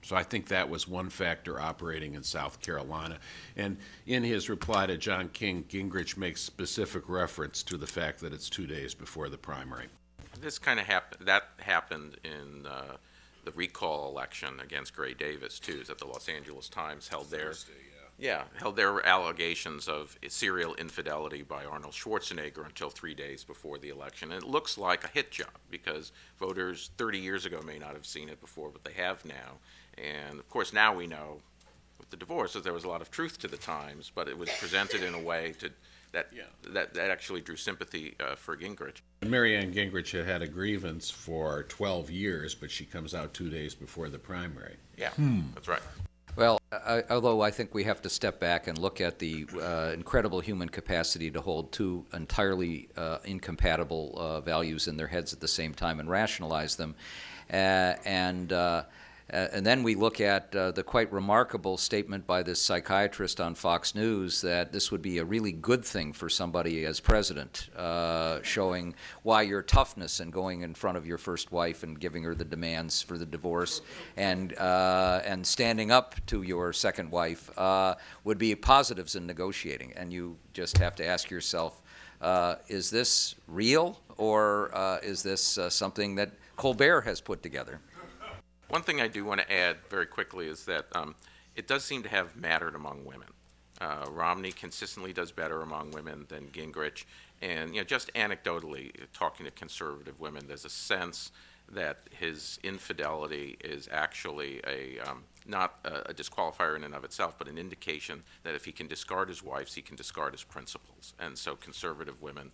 So I think that was one factor operating in South Carolina. And in his reply to John King, Gingrich makes specific reference to the fact that it's 2 days before the primary. This kind of happened in the recall election against Gray Davis too. Is that the Los Angeles Times held their allegations of serial infidelity by Arnold Schwarzenegger until 3 days before the election. And it looks like a hit job because voters 30 years ago may not have seen it before, but they have now. And of course, now we know with the divorce that there was a lot of truth to the Times, but it was presented in a way that actually drew sympathy for Gingrich. Marianne Gingrich had a grievance for 12 years, but she comes out 2 days before the primary. Yeah, that's right. Well, although I think we have to step back and look at the incredible human capacity to hold two entirely incompatible values in their heads at the same time and rationalize them. And then we look at the quite remarkable statement by this psychiatrist on Fox News that this would be a really good thing for somebody as president, showing why your toughness and going in front of your first wife and giving her the demands for the divorce and standing up to your second wife would be positives in negotiating. And you just have to ask yourself, is this real or is this something that Colbert has put together? One thing I do want to add very quickly is that it does seem to have mattered among women. Romney consistently does better among women than Gingrich, and just anecdotally, talking to conservative women, there's a sense that his infidelity is actually not a disqualifier in and of itself, but an indication that if he can discard his wives, he can discard his principles. And so conservative women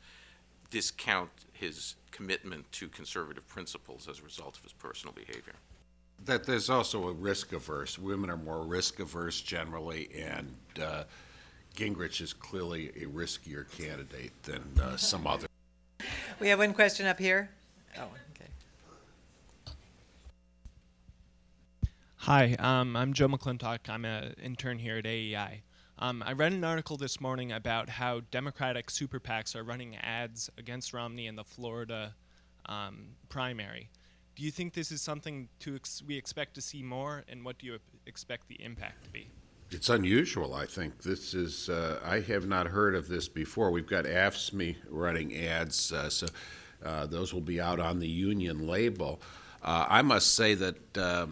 discount his commitment to conservative principles as a result of his personal behavior. That there's also a risk averse. Women are more risk averse generally, and Gingrich is clearly a riskier candidate than some other. We have one question up here. Oh, okay. Hi, I'm Joe McClintock. I'm an intern here at AEI. I read an article this morning about how Democratic super PACs are running ads against Romney in the Florida primary. Do you think this is something we expect to see more, and what do you expect the impact to be? It's unusual, I think. This is, I have not heard of this before. We've got AFSCME running ads, so those will be out on the union label. I must say that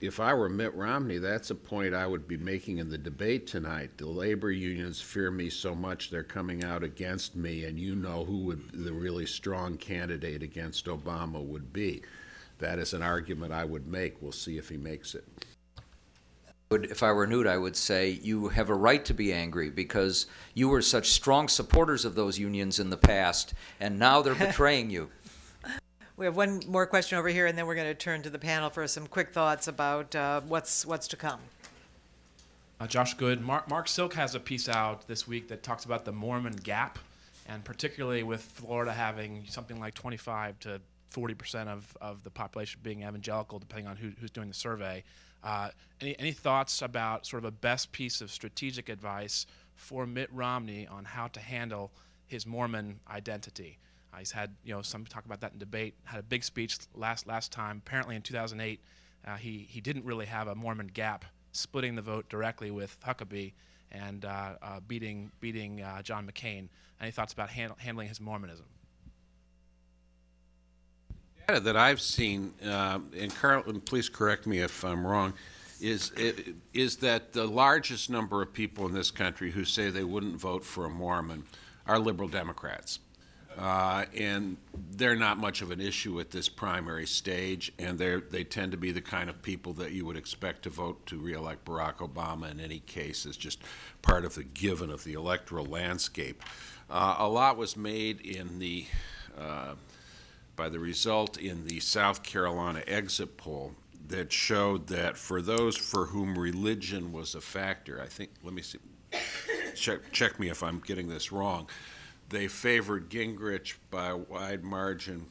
if I were Mitt Romney, that's a point I would be making in the debate tonight. The labor unions fear me so much they're coming out against me, and you know who would the really strong candidate against Obama would be. That is an argument I would make. We'll see if he makes it. If I were Newt, I would say you have a right to be angry because you were such strong supporters of those unions in the past, and now they're betraying you. We have one more question over here, and then we're going to turn to the panel for some quick thoughts about what's to come. Josh Good. Mark Silk has a piece out this week that talks about the Mormon gap, and particularly with Florida having something like 25 to 40% of the population being evangelical, depending on who's doing the survey. Any thoughts about sort of a best piece of strategic advice for Mitt Romney on how to handle his Mormon identity? He's had some talk about that in debate. Had a big speech last time. Apparently in 2008, he didn't really have a Mormon gap, splitting the vote directly with Huckabee and beating John McCain. Any thoughts about handling his Mormonism? Data that I've seen, and Karlyn, please correct me if I'm wrong, is that the largest number of people in this country who say they wouldn't vote for a Mormon are liberal Democrats. And they're not much of an issue at this primary stage, and they tend to be the kind of people that you would expect to vote to reelect Barack Obama in any case as just part of the given of the electoral landscape. A lot was made in the by the result in the South Carolina exit poll that showed that for those for whom religion was a factor, I think, let me see, check me if I'm getting this wrong, they favored Gingrich by a wide margin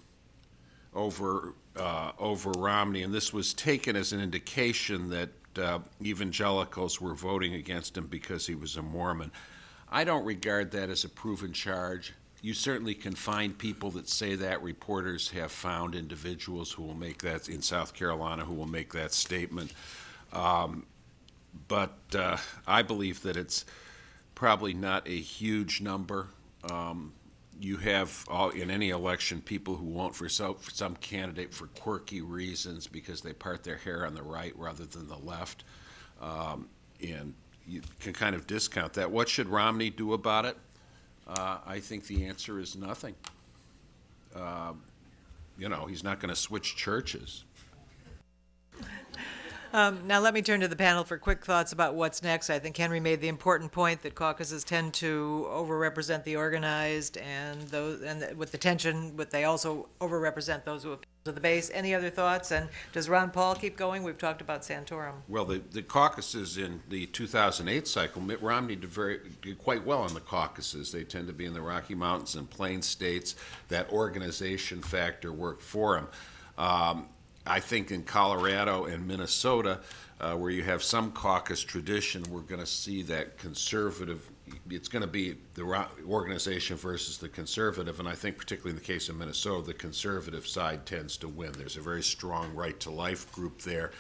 over Romney, and this was taken as an indication that evangelicals were voting against him because he was a Mormon. I don't regard that as a proven charge. You certainly can find people that say that. Reporters have found individuals who will make that, in South Carolina, who will make that statement. But I believe that it's probably not a huge number. You have, in any election, people who vote for some candidate for quirky reasons because they part their hair on the right rather than the left. And you can kind of discount that. What should Romney do about it? I think the answer is nothing. He's not going to switch churches. Now let me turn to the panel for quick thoughts about what's next. I think Henry made the important point that caucuses tend to overrepresent the organized, and with the tension, but they also overrepresent those who appeal to the base. Any other thoughts? And does Ron Paul keep going? We've talked about Santorum. Well, the caucuses in the 2008 cycle, Mitt Romney did quite well in the caucuses. They tend to be in the Rocky Mountains and Plains states. That organization factor worked for him. I think in Colorado and Minnesota, where you have some caucus tradition, we're going to see that conservative, it's going to be the organization versus the conservative, and I think particularly in the case of Minnesota, the conservative side tends to win. There's a very strong right-to-life group there.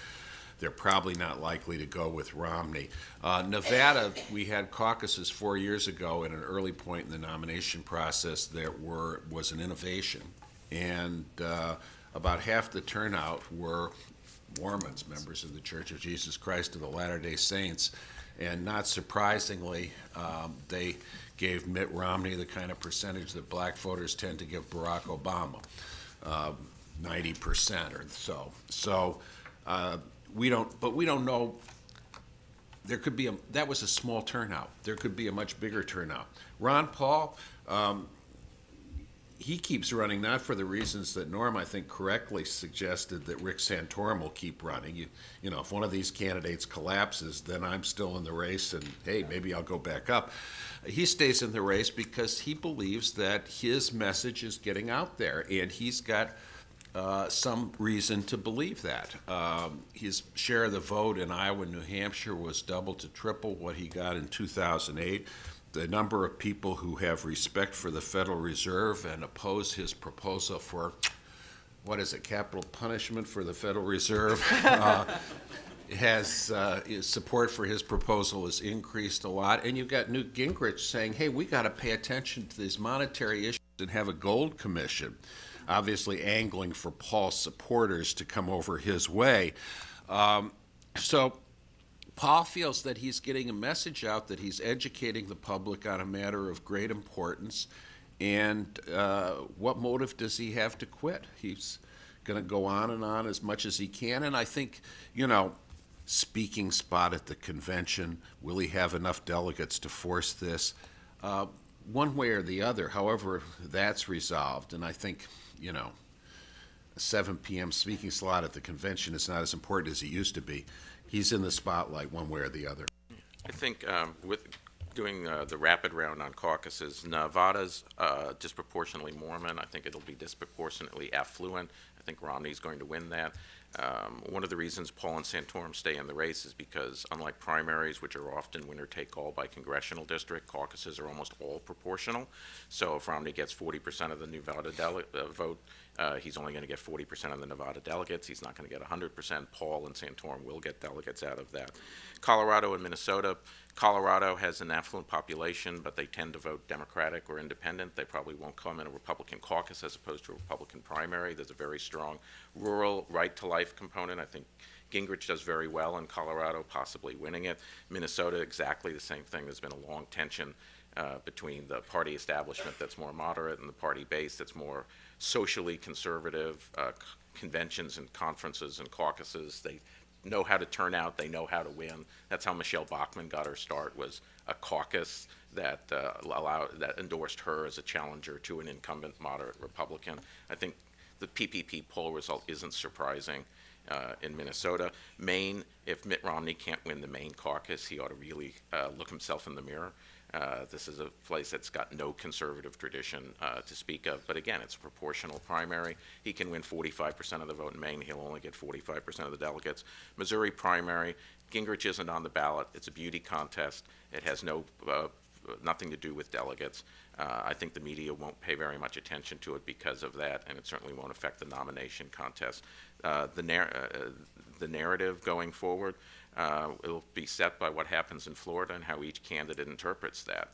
They're probably not likely to go with Romney. Nevada, we had caucuses 4 years ago at an early point in the nomination process that was an innovation, and about half the turnout were Mormons, members of the Church of Jesus Christ of the Latter-day Saints. And not surprisingly, they gave Mitt Romney the kind of percentage that black voters tend to give Barack Obama, 90% or so. So we don't know. There could be that was a small turnout. There could be a much bigger turnout. Ron Paul, he keeps running, not for the reasons that Norm, I think, correctly suggested that Rick Santorum will keep running. If one of these candidates collapses, then I'm still in the race, and hey, maybe I'll go back up. He stays in the race because he believes that his message is getting out there, and he's got some reason to believe that. His share of the vote in Iowa and New Hampshire was double to triple what he got in 2008. The number of people who have respect for the Federal Reserve and oppose his proposal for, capital punishment for the Federal Reserve, his support for his proposal has increased a lot. And you've got Newt Gingrich saying, hey, we got to pay attention to these monetary issues and have a gold commission, obviously angling for Paul's supporters to come over his way. So Paul feels that he's getting a message out, that he's educating the public on a matter of great importance, and what motive does he have to quit? He's going to go on and on as much as he can, and I think, speaking spot at the convention, will he have enough delegates to force this? One way or the other, however that's resolved, and I think, a 7 p.m. speaking slot at the convention is not as important as it used to be. He's in the spotlight one way or the other. I think with doing the rapid round on caucuses, Nevada's disproportionately Mormon. I think it'll be disproportionately affluent. I think Romney's going to win that. One of the reasons Paul and Santorum stay in the race is because, unlike primaries, which are often winner-take-all by congressional district, caucuses are almost all proportional. So if Romney gets 40% of the Nevada vote, he's only going to get 40% of the Nevada delegates. He's not going to get 100%. Paul and Santorum will get delegates out of that. Colorado and Minnesota. Colorado has an affluent population, but they tend to vote Democratic or Independent. They probably won't come in a Republican caucus as opposed to a Republican primary. There's a very strong rural right-to-life component. I think Gingrich does very well in Colorado, possibly winning it. Minnesota, exactly the same thing. There's been a long tension between the party establishment that's more moderate and the party base that's more socially conservative, conventions and conferences and caucuses. They know how to turn out, they know how to win. That's how Michelle Bachmann got her start, was a caucus that that endorsed her as a challenger to an incumbent moderate Republican. I think the PPP poll result isn't surprising in Minnesota. Maine, if Mitt Romney can't win the Maine caucus, he ought to really look himself in the mirror. This is a place that's got no conservative tradition to speak of, but again, it's a proportional primary. He can win 45% of the vote in Maine. He'll only get 45% of the delegates. Missouri primary, Gingrich isn't on the ballot. It's a beauty contest. It has nothing to do with delegates. I think the media won't pay very much attention to it because of that, and it certainly won't affect the nomination contest. The narrative going forward, it'll be set by what happens in Florida and how each candidate interprets that.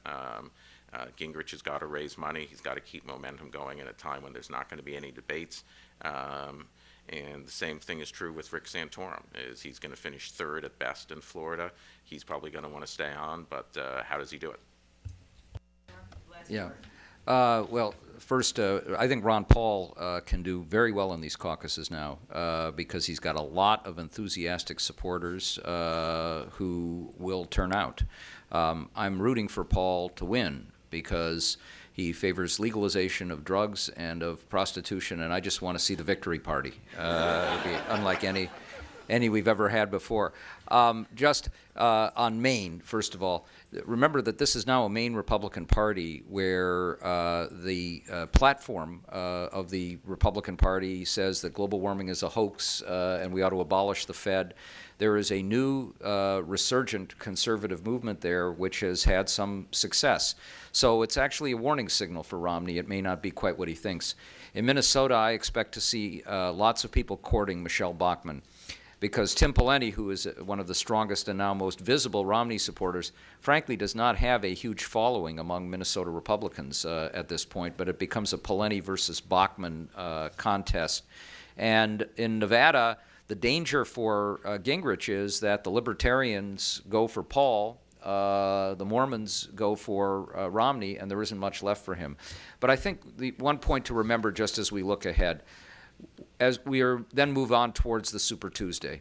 Gingrich has got to raise money. He's got to keep momentum going at a time when there's not going to be any debates. And the same thing is true with Rick Santorum. He's going to finish third at best in Florida. He's probably going to want to stay on, but how does he do it? Yeah. Well, first, I think Ron Paul can do very well in these caucuses now because he's got a lot of enthusiastic supporters who will turn out. I'm rooting for Paul to win because he favors legalization of drugs and of prostitution, and I just want to see the victory party, unlike any we've ever had before. Just on Maine, first of all, remember that this is now a Maine Republican Party where the platform of the Republican Party says that global warming is a hoax and we ought to abolish the Fed. There is a new resurgent conservative movement there which has had some success. So it's actually a warning signal for Romney. It may not be quite what he thinks. In Minnesota, I expect to see lots of people courting Michelle Bachmann, because Tim Pawlenty, who is one of the strongest and now most visible Romney supporters, frankly does not have a huge following among Minnesota Republicans at this point, but it becomes a Pawlenty versus Bachmann contest. And in Nevada, the danger for Gingrich is that the Libertarians go for Paul, the Mormons go for Romney, and there isn't much left for him. But I think the one point to remember just as we look ahead, as we then move on towards the Super Tuesday,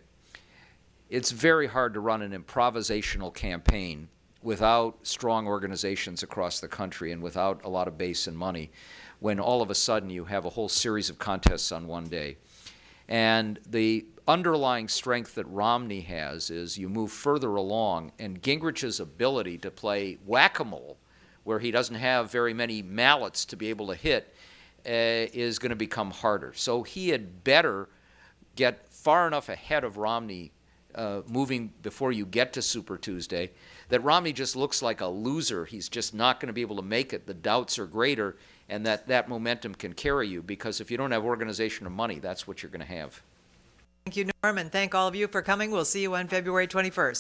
it's very hard to run an improvisational campaign without strong organizations across the country and without a lot of base and money when all of a sudden you have a whole series of contests on one day. And the underlying strength that Romney has is you move further along, and Gingrich's ability to play whack-a-mole, where he doesn't have very many mallets to be able to hit, is going to become harder. So he had better get far enough ahead of Romney moving before you get to Super Tuesday that Romney just looks like a loser. He's just not going to be able to make it. The doubts are greater, and that momentum can carry you, because if you don't have organization or money, that's what you're going to have. Thank you, Norm, and thank all of you for coming. We'll see you on February 21st.